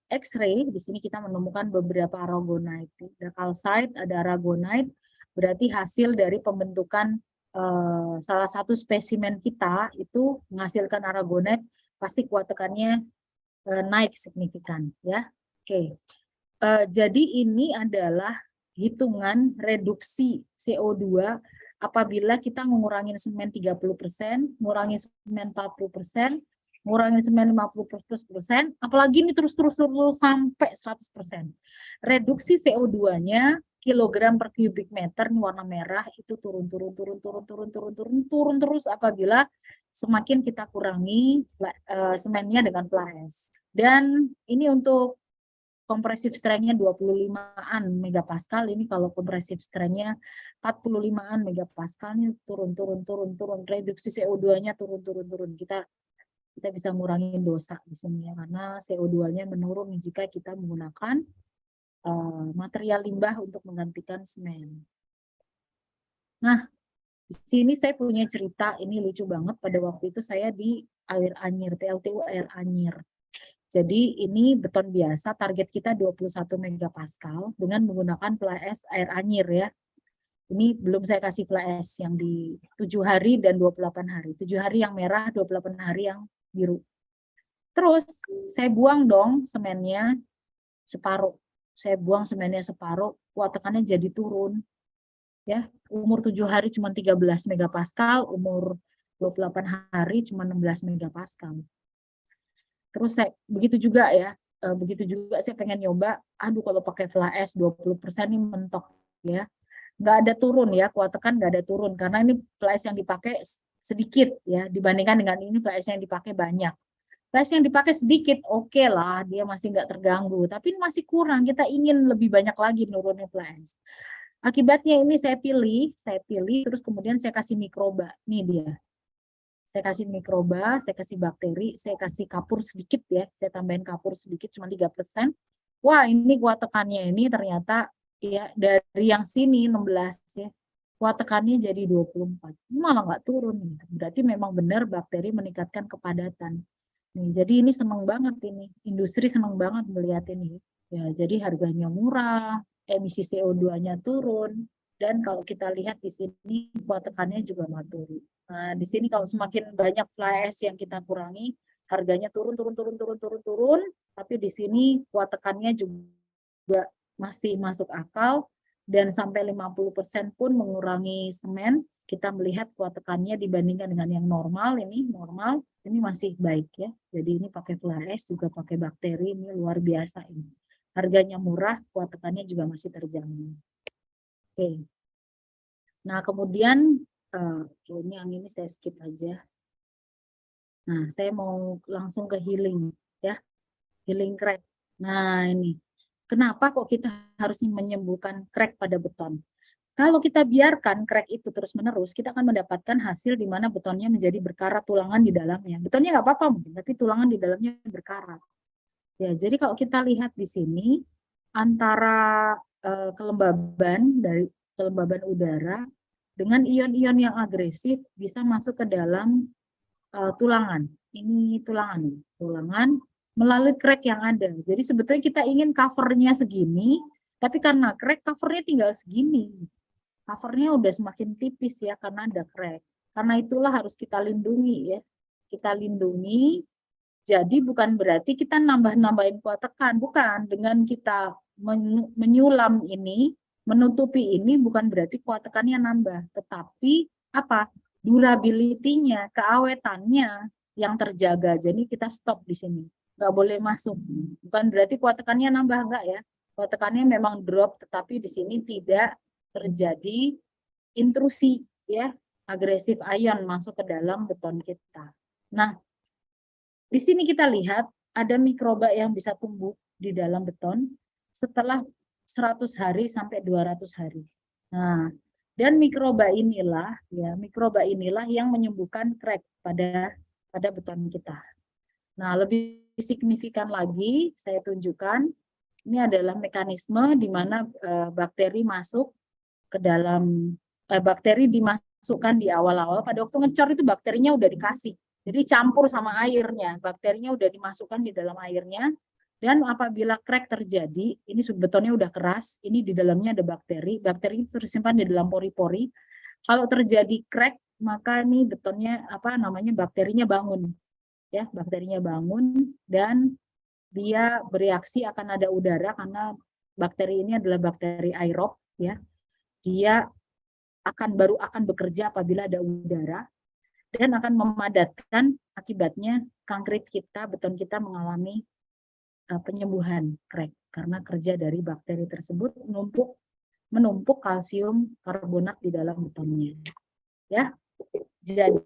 X-ray, di sini kita menemukan beberapa aragonite. Ada calcite, ada aragonite, berarti hasil dari pembentukan salah satu spesimen kita itu menghasilkan aragonite, pasti kuat tekannya naik signifikan, ya. Oke. Jadi ini adalah hitungan reduksi CO2 apabila kita mengurangi semen 30%, mengurangi semen 40%, mengurangi semen 50%, apalagi ini terus sampai 100%. Reduksi CO2-nya kilogram per kubik meter warna merah itu turun terus apabila semakin kita kurangi semennya dengan fly ash. Dan ini untuk kompresif strength-nya 25-an megapascal, ini kalau kompresif strength-nya 45-an megapascal, ini turun, reduksi CO2-nya turun. Kita bisa ngurangin dosa di sini ya, karena CO2-nya menurun jika kita menggunakan material limbah untuk menggantikan semen. Nah, di sini saya punya cerita, ini lucu banget, pada waktu itu saya di air Anyir, PLTU air Anyir. Jadi ini beton biasa, target kita 21 megapascal dengan menggunakan fly ash air Anyir ya. Ini belum saya kasih fly ash yang di 7 hari dan 28 hari. 7 hari yang merah, 28 hari yang biru. Terus saya buang dong semennya separuh. Saya buang semennya separuh, kuat tekannya jadi turun. Ya, umur 7 hari cuma 13 megapascal, umur 28 hari cuma 16 megapascal. Terus begitu juga saya pengen nyoba, aduh kalau pakai fly ash 20% ini mentok ya. Nggak ada turun ya, kuat tekan nggak ada turun, karena ini fly ash yang dipakai sedikit ya, dibandingkan dengan ini fly ash yang dipakai banyak. Fly ash yang dipakai sedikit, oke lah, dia masih nggak terganggu, tapi masih kurang, kita ingin lebih banyak lagi menurunnya fly ash. Akibatnya ini saya pilih, terus kemudian saya kasih mikroba, nih dia. Saya kasih mikroba, saya kasih bakteri, saya kasih kapur sedikit ya, saya tambahin kapur sedikit cuma 3%. Wah, ini kuat tekannya ini ternyata ya dari yang sini 16 ya. Kuat tekannya jadi 24. Malah nggak turun nih. Berarti memang benar bakteri meningkatkan kepadatan. Nih, jadi ini seneng banget ini. Industri seneng banget melihat ini. Ya, jadi harganya murah, emisi CO2-nya turun. Dan kalau kita lihat di sini kuat tekannya juga nggak turun. Nah, di sini kalau semakin banyak fly ash yang kita kurangi, harganya turun, tapi di sini kuat tekannya juga masih masuk akal, dan sampai 50% pun mengurangi semen, kita melihat kuat tekannya dibandingkan dengan yang normal, ini masih baik ya. Jadi ini pakai fly ash, juga pakai bakteri, ini luar biasa ini. Harganya murah, kuat tekannya juga masih terjamin. Oke. Nah, kemudian ini yang ini saya skip aja. Nah, saya mau langsung ke healing ya, healing crack. Nah, ini kenapa kok kita harus menyembuhkan crack pada beton? Kalau kita biarkan crack itu terus-menerus, kita akan mendapatkan hasil di mana betonnya menjadi berkarat, tulangan di dalamnya. Betonnya nggak apa-apa mungkin, tapi tulangan di dalamnya berkarat. Ya, jadi kalau kita lihat di sini, antara kelembaban dari kelembaban udara dengan ion-ion yang agresif bisa masuk ke dalam tulangan. Ini tulangan melalui crack yang ada. Jadi sebetulnya kita ingin covernya segini, tapi karena crack covernya tinggal segini. Covernya udah semakin tipis ya karena ada crack. Karena itulah harus kita lindungi ya. Kita lindungi. Jadi bukan berarti kita nambah-nambahin kuat tekan, bukan. Dengan kita menyulam ini, menutupi ini bukan berarti kuat tekannya nambah, tetapi apa? Durability-nya, keawetannya yang terjaga. Jadi kita stop di sini. Nggak boleh masuk. Bukan berarti kuat tekannya nambah, enggak ya. Kuat tekannya memang drop, tetapi di sini tidak terjadi intrusi ya, agresif ion masuk ke dalam beton kita. Nah, di sini kita lihat ada mikroba yang bisa tumbuh di dalam beton setelah 100 hari sampai 200 hari. Nah, dan mikroba inilah yang menyembuhkan crack pada beton kita. Nah, lebih signifikan lagi saya tunjukkan ini adalah mekanisme di mana bakteri masuk ke dalam bakteri dimasukkan di awal-awal. Pada waktu ngecor itu bakterinya udah dikasih. Jadi campur sama airnya, bakterinya udah dimasukkan di dalam airnya. Dan apabila crack terjadi, ini betonnya udah keras, ini di dalamnya ada bakteri, bakteri itu tersimpan di dalam pori-pori. Kalau terjadi crack, maka ini betonnya bakterinya bangun. Ya, bakterinya bangun dan dia bereaksi akan ada udara karena bakteri ini adalah bakteri aerob ya. Dia baru akan bekerja apabila ada udara dan akan memadatkan, akibatnya konkrit kita, beton kita mengalami penyembuhan crack karena kerja dari bakteri tersebut menumpuk kalsium karbonat di dalam betonnya. Ya. Jadi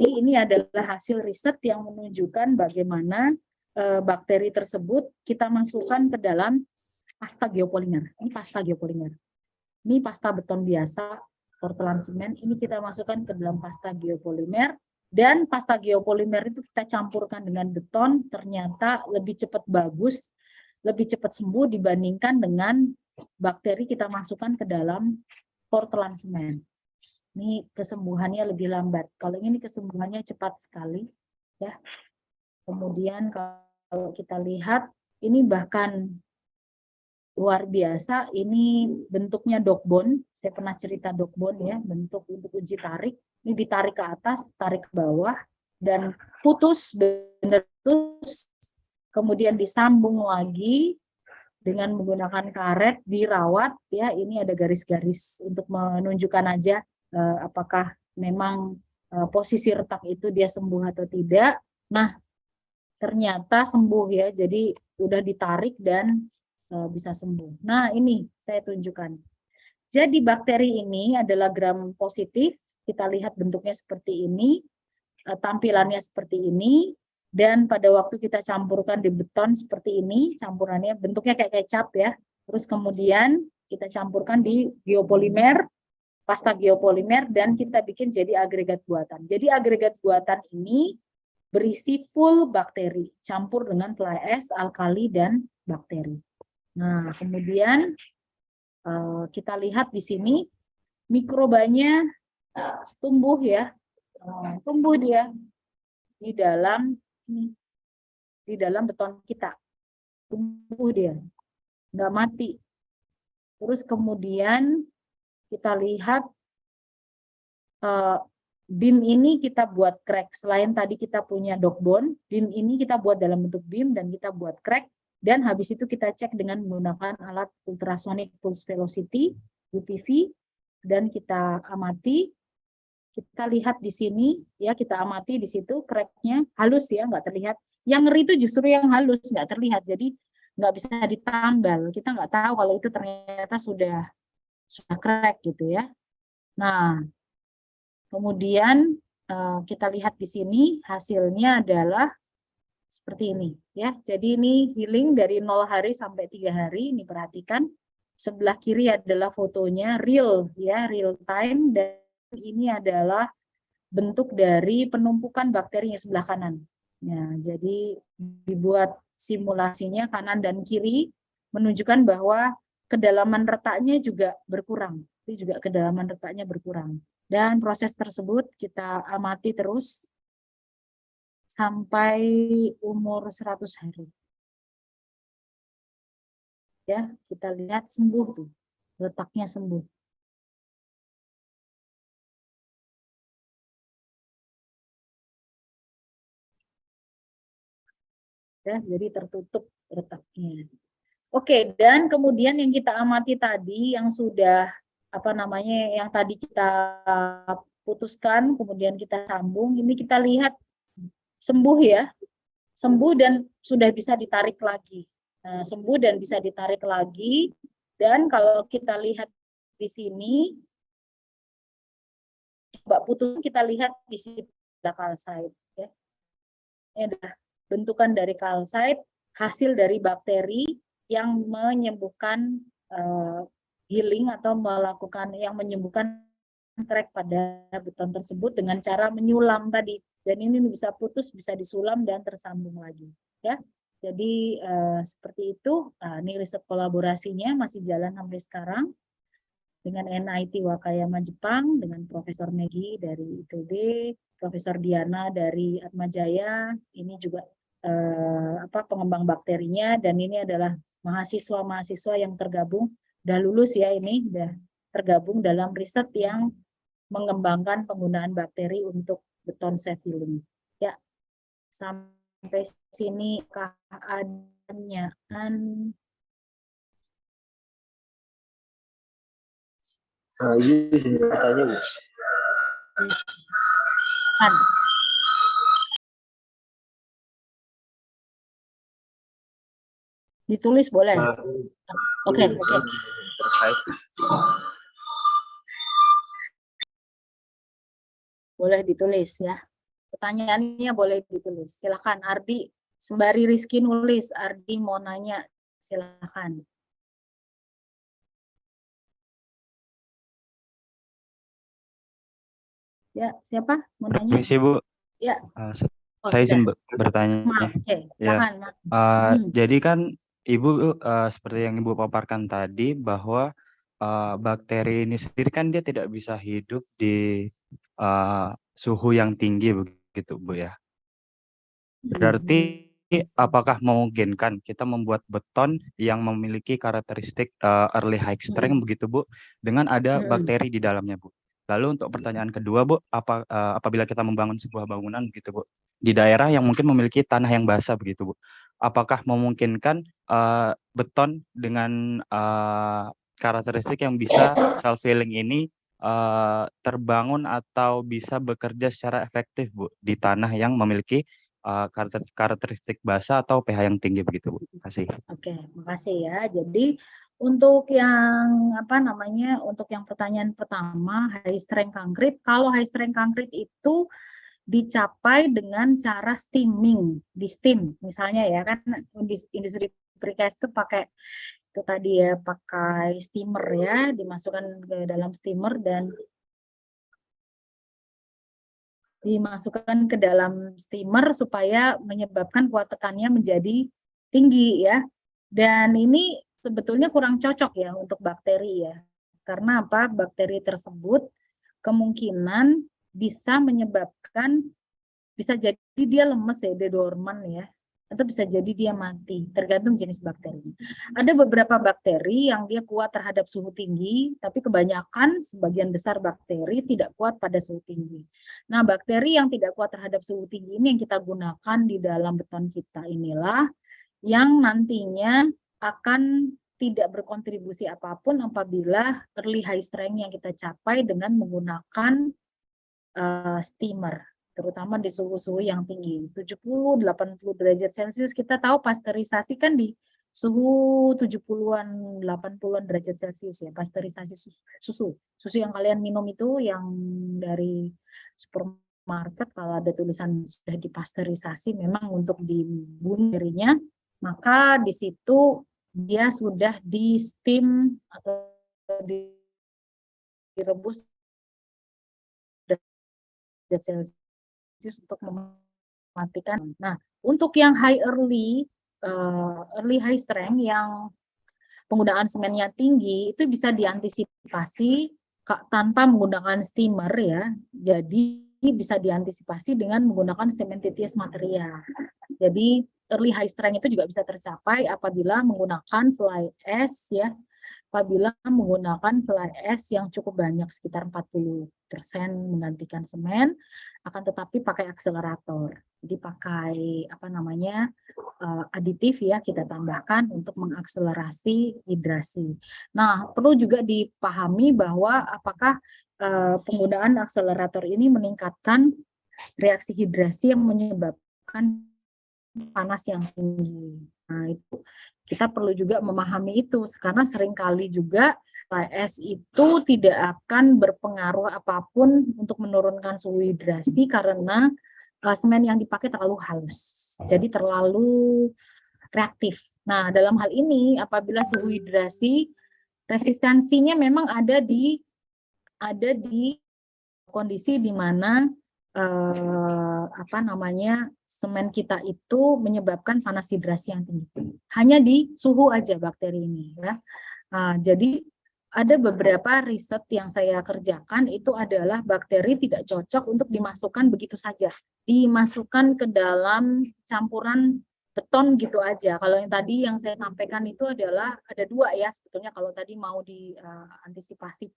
ini adalah hasil riset yang menunjukkan bagaimana bakteri tersebut kita masukkan ke dalam pasta geopolimer. Ini pasta geopolimer. Ini pasta beton biasa, portland semen, ini kita masukkan ke dalam pasta geopolimer, dan pasta geopolimer itu kita campurkan dengan beton, ternyata lebih cepat bagus, lebih cepat sembuh dibandingkan dengan bakteri kita masukkan ke dalam portland semen. Ini kesembuhannya lebih lambat. Kalau ini kesembuhannya cepat sekali, ya. Kemudian kalau kita lihat, ini bahkan luar biasa, ini bentuknya dog bone. Saya pernah cerita dog bone ya, bentuk untuk uji tarik. Ini ditarik ke atas, tarik ke bawah, dan putus, benar putus. Kemudian disambung lagi dengan menggunakan karet, dirawat ya. Ini ada garis-garis untuk menunjukkan aja apakah memang posisi retak itu dia sembuh atau tidak. Nah, ternyata sembuh ya. Jadi udah ditarik dan bisa sembuh. Nah, ini saya tunjukkan. Jadi bakteri ini adalah gram positif. Kita lihat bentuknya seperti ini, tampilannya seperti ini, dan pada waktu kita campurkan di beton seperti ini, campurannya bentuknya kayak kecap ya. Terus kemudian kita campurkan di geopolimer, pasta geopolimer, dan kita bikin jadi agregat buatan. Jadi agregat buatan ini berisi full bakteri, campur dengan fly ash, alkali, dan bakteri. Nah, kemudian kita lihat di sini mikrobanya tumbuh ya, tumbuh dia di dalam beton kita, tumbuh dia, nggak mati. Terus kemudian kita lihat beam ini kita buat crack. Selain tadi kita punya dog bone, beam ini kita buat dalam bentuk beam dan kita buat crack. Dan habis itu kita cek dengan menggunakan alat ultrasonic pulse velocity, UPV, dan kita amati. Kita lihat di sini, ya kita amati di situ cracknya halus ya, nggak terlihat. Yang ngeri itu justru yang halus, nggak terlihat. Jadi nggak bisa ditambal. Kita nggak tahu kalau itu ternyata sudah crack gitu ya. Nah, kemudian kita lihat di sini hasilnya adalah seperti ini ya. Jadi ini healing dari 0 hari sampai 3 hari. Ini perhatikan. Sebelah kiri adalah fotonya real ya, real time, dan ini adalah bentuk dari penumpukan bakterinya sebelah kanan. Ya, jadi dibuat simulasinya kanan dan kiri menunjukkan bahwa kedalaman retaknya juga berkurang. Itu juga kedalaman retaknya berkurang. Dan proses tersebut kita amati terus sampai umur 100 hari. Ya, kita lihat sembuh tuh. Retaknya sembuh. Ya, jadi tertutup retaknya. Oke, dan kemudian yang kita amati tadi yang sudah yang tadi kita putuskan, kemudian kita sambung, ini kita lihat sembuh ya, sembuh dan sudah bisa ditarik lagi. Nah, sembuh dan bisa ditarik lagi, dan kalau kita lihat di sini, Mbak Putu, kita lihat di sini ada kalsite. Ya. Ini adalah bentukan dari kalsite, hasil dari bakteri yang menyembuhkan healing atau melakukan yang menyembuhkan crack pada beton tersebut dengan cara menyulam tadi. Dan ini bisa putus, bisa disulam dan tersambung lagi. Ya, jadi seperti itu. Ini riset kolaborasinya masih jalan sampai sekarang dengan NIT Wakayama Jepang, dengan Profesor Megi dari ITB, Profesor Diana dari Atmajaya. Ini juga pengembang bakterinya, dan ini adalah mahasiswa-mahasiswa yang tergabung, udah lulus ya, ini udah tergabung dalam riset yang mengembangkan penggunaan bakteri untuk beton safe healing. Ya, sampai sini keadaannya. Izin bertanya, Bu. Ditulis boleh. Oke. Boleh ditulis ya. Pertanyaannya boleh ditulis. Silakan Ardi, sembari Rizky nulis, Ardi mau nanya, silakan. Ya, siapa mau nanya? Permisi, Bu. Ya. Saya izin bertanya. Oke, silakan. Ya. Jadi kan Ibu seperti yang Ibu paparkan tadi bahwa bakteri ini sendiri kan dia tidak bisa hidup di suhu yang tinggi begitu, Bu ya. Berarti apakah memungkinkan kita membuat beton yang memiliki karakteristik early high strength begitu, Bu, dengan ada bakteri di dalamnya, Bu? Lalu untuk pertanyaan kedua, Bu, apabila kita membangun sebuah bangunan begitu, Bu, di daerah yang mungkin memiliki tanah yang basah begitu, Bu, apakah memungkinkan beton dengan karakteristik yang bisa self healing ini terbangun atau bisa bekerja secara efektif, Bu, di tanah yang memiliki karakteristik basah atau pH yang tinggi begitu, Bu? Terima kasih. Oke, makasih ya. Jadi untuk yang untuk yang pertanyaan pertama, high strength concrete, kalau high strength concrete itu dicapai dengan cara steaming, di steam misalnya ya kan, industri precast itu pakai itu tadi ya, pakai steamer ya, dimasukkan ke dalam steamer dan dimasukkan ke dalam steamer supaya menyebabkan kuat tekannya menjadi tinggi ya. Dan ini sebetulnya kurang cocok ya untuk bakteri ya. Karena apa? Bakteri tersebut kemungkinan bisa menyebabkan, bisa jadi dia lemes ya, dia dorman ya, atau bisa jadi dia mati, tergantung jenis bakteri. Ada beberapa bakteri yang dia kuat terhadap suhu tinggi, tapi kebanyakan sebagian besar bakteri tidak kuat pada suhu tinggi. Nah, bakteri yang tidak kuat terhadap suhu tinggi ini yang kita gunakan di dalam beton kita inilah yang nantinya akan tidak berkontribusi apapun apabila early high strength yang kita capai dengan menggunakan steamer, terutama di suhu-suhu yang tinggi, 70-80 derajat Celcius. Kita tahu pasteurisasi kan di suhu 70-an, 80-an derajat Celcius ya, pasteurisasi susu yang kalian minum itu yang dari supermarket market kalau ada tulisan sudah dipasteurisasi memang untuk dibunuh dirinya, maka di situ dia sudah di steam atau direbus derajat Celcius untuk mematikan. Nah, untuk yang early high strength yang penggunaan semennya tinggi itu bisa diantisipasi tanpa menggunakan steamer ya. Jadi bisa diantisipasi dengan menggunakan cementitious material. Jadi early high strength itu juga bisa tercapai apabila menggunakan fly ash ya. Apabila menggunakan fly ash yang cukup banyak sekitar 40% menggantikan semen, akan tetapi pakai akselerator. Jadi pakai aditif ya kita tambahkan untuk mengakselerasi hidrasi. Nah, perlu juga dipahami bahwa apakah penggunaan akselerator ini meningkatkan reaksi hidrasi yang menyebabkan panas yang tinggi. Nah, itu kita perlu juga memahami itu karena seringkali juga fly ash itu tidak akan berpengaruh apapun untuk menurunkan suhu hidrasi karena semen yang dipakai terlalu halus. Jadi terlalu reaktif. Nah, dalam hal ini apabila suhu hidrasi resistensinya memang ada di kondisi di mana semen kita itu menyebabkan panas hidrasi yang tinggi. Hanya di suhu aja bakteri ini ya. Jadi ada beberapa riset yang saya kerjakan itu adalah bakteri tidak cocok untuk dimasukkan begitu saja. Dimasukkan ke dalam campuran beton gitu aja. Kalau yang tadi yang saya sampaikan itu adalah ada dua ya sebetulnya kalau tadi mau diantisipasi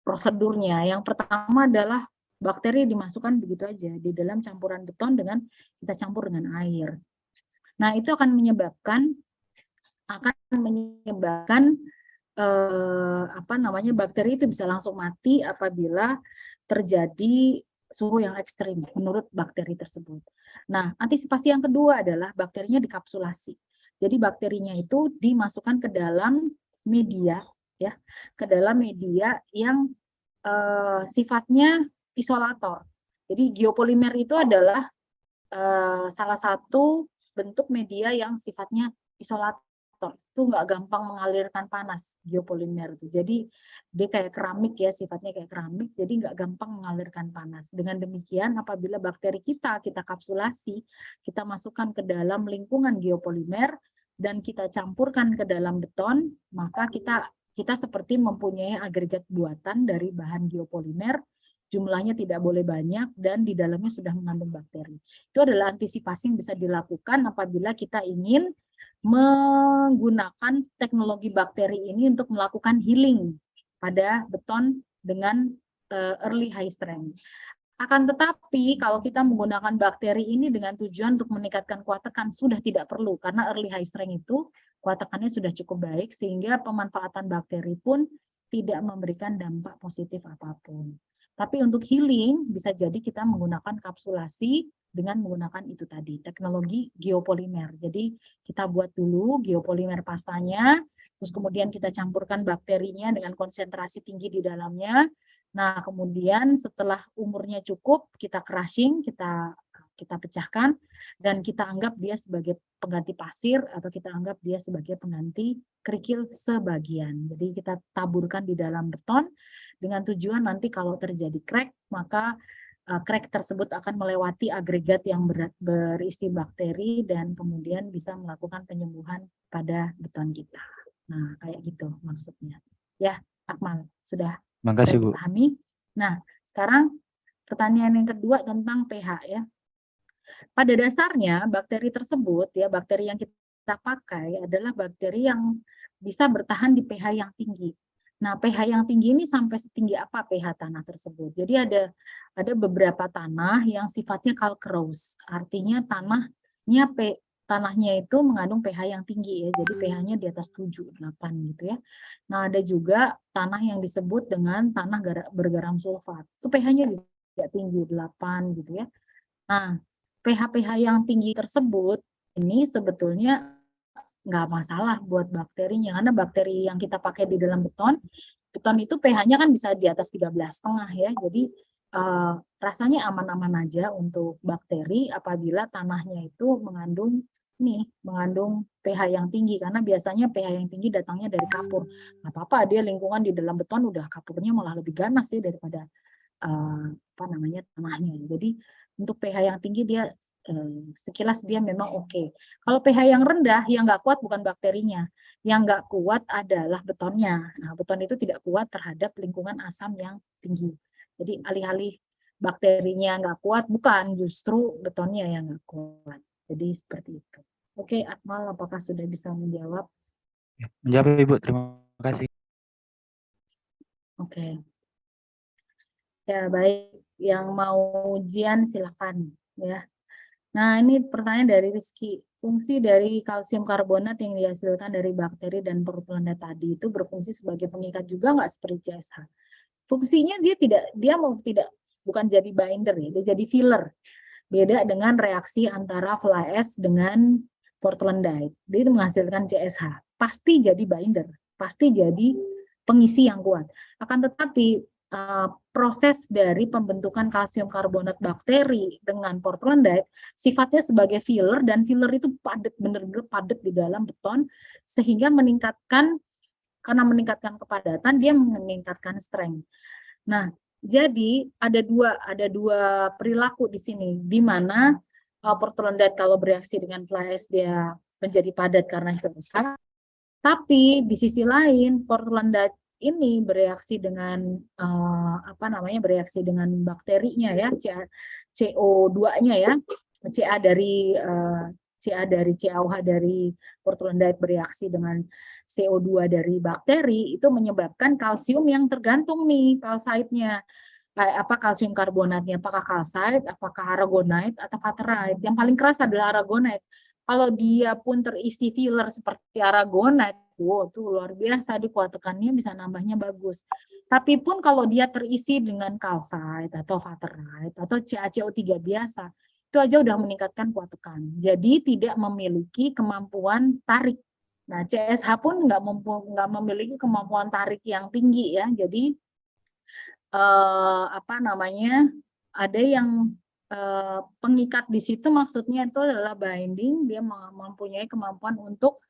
prosedurnya. Yang pertama adalah bakteri dimasukkan begitu aja di dalam campuran beton dengan kita campur dengan air. Nah, itu akan menyebabkan bakteri itu bisa langsung mati apabila terjadi suhu yang ekstrim menurut bakteri tersebut. Nah, antisipasi yang kedua adalah bakterinya dikapsulasi. Jadi bakterinya itu dimasukkan ke dalam media ya, ke dalam media yang sifatnya isolator. Jadi geopolimer itu adalah salah satu bentuk media yang sifatnya isolator. Itu nggak gampang mengalirkan panas geopolimer itu. Jadi dia kayak keramik ya, sifatnya kayak keramik, jadi nggak gampang mengalirkan panas. Dengan demikian apabila bakteri kita kapsulasi, kita masukkan ke dalam lingkungan geopolimer dan kita campurkan ke dalam beton, maka kita seperti mempunyai agregat buatan dari bahan geopolimer, jumlahnya tidak boleh banyak, dan di dalamnya sudah mengandung bakteri. Itu adalah antisipasi yang bisa dilakukan apabila kita ingin menggunakan teknologi bakteri ini untuk melakukan healing pada beton dengan early high strength. Akan tetapi kalau kita menggunakan bakteri ini dengan tujuan untuk meningkatkan kuat tekan sudah tidak perlu karena early high strength itu kuat tekannya sudah cukup baik sehingga pemanfaatan bakteri pun tidak memberikan dampak positif apapun. Tapi untuk healing bisa jadi kita menggunakan kapsulasi dengan menggunakan itu tadi teknologi geopolimer. Jadi kita buat dulu geopolimer pastanya, terus kemudian kita campurkan bakterinya dengan konsentrasi tinggi di dalamnya. Nah, kemudian setelah umurnya cukup, kita crushing, kita pecahkan, dan kita anggap dia sebagai pengganti pasir, atau kita anggap dia sebagai pengganti kerikil sebagian. Jadi kita taburkan di dalam beton, dengan tujuan nanti kalau terjadi crack, maka crack tersebut akan melewati agregat yang berisi bakteri, dan kemudian bisa melakukan penyembuhan pada beton kita. Nah, kayak gitu maksudnya. Ya, Akmal, sudah Makasih, Bu. dipahami. Nah, sekarang pertanyaan yang kedua tentang pH ya. Pada dasarnya bakteri tersebut ya, bakteri yang kita pakai adalah bakteri yang bisa bertahan di pH yang tinggi. Nah, pH yang tinggi ini sampai setinggi apa pH tanah tersebut? Jadi ada beberapa tanah yang sifatnya calcareous, artinya tanahnya itu mengandung pH yang tinggi ya, jadi pH-nya di atas 7, 8 gitu ya. Nah, ada juga tanah yang disebut dengan tanah bergaram sulfat. Itu pH-nya juga tinggi, 8 gitu ya. Nah, pH-pH yang tinggi tersebut ini sebetulnya nggak masalah buat bakterinya, karena bakteri yang kita pakai di dalam beton itu beton itu pH-nya kan bisa di atas 13,5 ya. Jadi rasanya aman-aman aja untuk bakteri apabila tanahnya itu mengandung pH yang tinggi, karena biasanya pH yang tinggi datangnya dari kapur. Nggak apa-apa, dia lingkungan di dalam beton udah kapurnya malah lebih ganas sih daripada tanahnya. Jadi untuk pH yang tinggi dia sekilas dia memang oke. Kalau pH yang rendah, yang nggak kuat bukan bakterinya, yang nggak kuat adalah betonnya. Nah, beton itu tidak kuat terhadap lingkungan asam yang tinggi. Jadi alih-alih bakterinya nggak kuat, bukan, justru betonnya yang nggak kuat. Jadi seperti itu. Oke, Akmal, apakah sudah bisa menjawab? Menjawab Ibu, terima kasih. Oke. Ya, baik. Yang mau ujian silakan ya. Nah, ini pertanyaan dari Rizky. Fungsi dari kalsium karbonat yang dihasilkan dari bakteri dan portulanet tadi itu berfungsi sebagai pengikat juga nggak seperti CSH? Fungsinya bukan jadi binder ya, dia jadi filler. Beda dengan reaksi antara fly ash dengan portlandite. Dia menghasilkan CSH. Pasti jadi binder, pasti jadi pengisi yang kuat. Akan tetapi proses dari pembentukan kalsium karbonat bakteri dengan portlandite sifatnya sebagai filler, dan filler itu padat, benar-benar padat di dalam beton, sehingga karena meningkatkan kepadatan dia meningkatkan strength. Nah, jadi ada dua perilaku di sini, di mana portlandite kalau bereaksi dengan fly ash dia menjadi padat karena itu besar, tapi di sisi lain portlandite ini bereaksi dengan bereaksi dengan bakterinya ya, CO2-nya ya, Ca dari CaOH dari portlandite bereaksi dengan CO2 dari bakteri, itu menyebabkan kalsium yang tergantung nih kalsitnya. Kalsium karbonatnya, apakah kalsite, apakah aragonite, atau vaterite. Yang paling keras adalah aragonite. Kalau dia pun terisi filler seperti aragonite, wow, itu luar biasa, di kuat tekannya bisa nambahnya bagus. Tapi pun kalau dia terisi dengan kalsite atau vaterite atau CaCO3 biasa, itu aja udah meningkatkan kuat tekan. Jadi tidak memiliki kemampuan tarik. Nah, CSH pun nggak memiliki kemampuan tarik yang tinggi ya. Jadi ada yang pengikat di situ, maksudnya itu adalah binding, dia mempunyai kemampuan untuk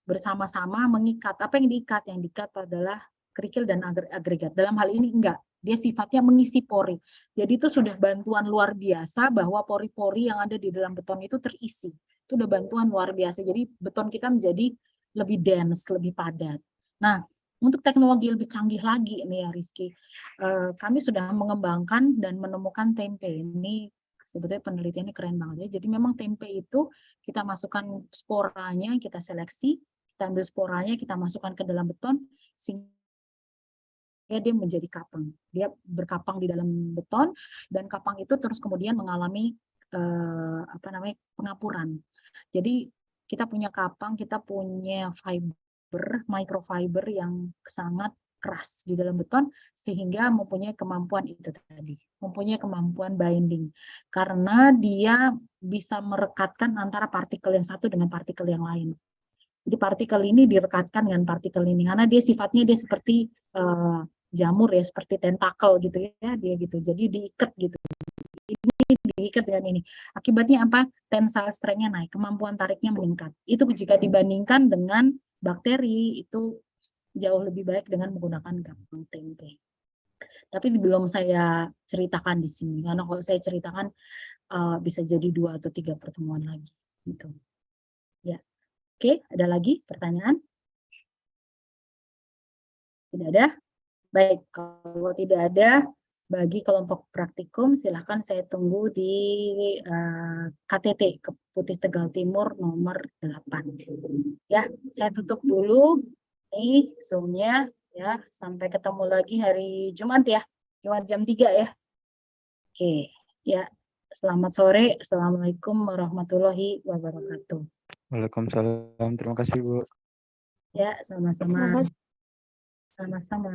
bersama-sama mengikat. Apa yang diikat? Yang diikat adalah kerikil dan agregat. Dalam hal ini enggak, dia sifatnya mengisi pori. Jadi itu sudah bantuan luar biasa bahwa pori-pori yang ada di dalam beton itu terisi. Itu udah bantuan luar biasa. Jadi beton kita menjadi lebih dense, lebih padat. Nah, untuk teknologi lebih canggih lagi nih ya Rizky, kami sudah mengembangkan dan menemukan tempe. Ini sebetulnya penelitiannya keren banget ya. Jadi memang tempe itu kita masukkan sporanya, kita seleksi, kita ambil sporanya, kita masukkan ke dalam beton, sehingga dia menjadi kapang. Dia berkapang di dalam beton, dan kapang itu terus kemudian mengalami pengapuran. Jadi kita punya kapang, kita punya microfiber yang sangat keras di dalam beton, sehingga mempunyai kemampuan itu tadi, mempunyai kemampuan binding, karena dia bisa merekatkan antara partikel yang satu dengan partikel yang lain. Jadi partikel ini direkatkan dengan partikel ini, karena dia sifatnya dia seperti jamur ya, seperti tentakel gitu ya, dia gitu. Jadi diikat gitu. Ini diikat dengan ini. Akibatnya apa? Tensile strength-nya naik, kemampuan tariknya meningkat. Itu jika dibandingkan dengan bakteri, itu jauh lebih baik dengan menggunakan kapang tempe. Tapi belum saya ceritakan di sini, karena kalau saya ceritakan bisa jadi 2 atau 3 pertemuan lagi. Gitu. Ya, oke, ada lagi pertanyaan? Tidak ada? Baik, kalau tidak ada, bagi kelompok praktikum silahkan saya tunggu di KTT, Putih Tegal Timur nomor 8. Ya, saya tutup dulu nih Zoom-nya ya. Sampai ketemu lagi hari Jumat ya. Jumat jam 3 ya. Oke, ya. Selamat sore. Assalamualaikum warahmatullahi wabarakatuh. Waalaikumsalam. Terima kasih, Bu. Ya, sama-sama. Sama-sama.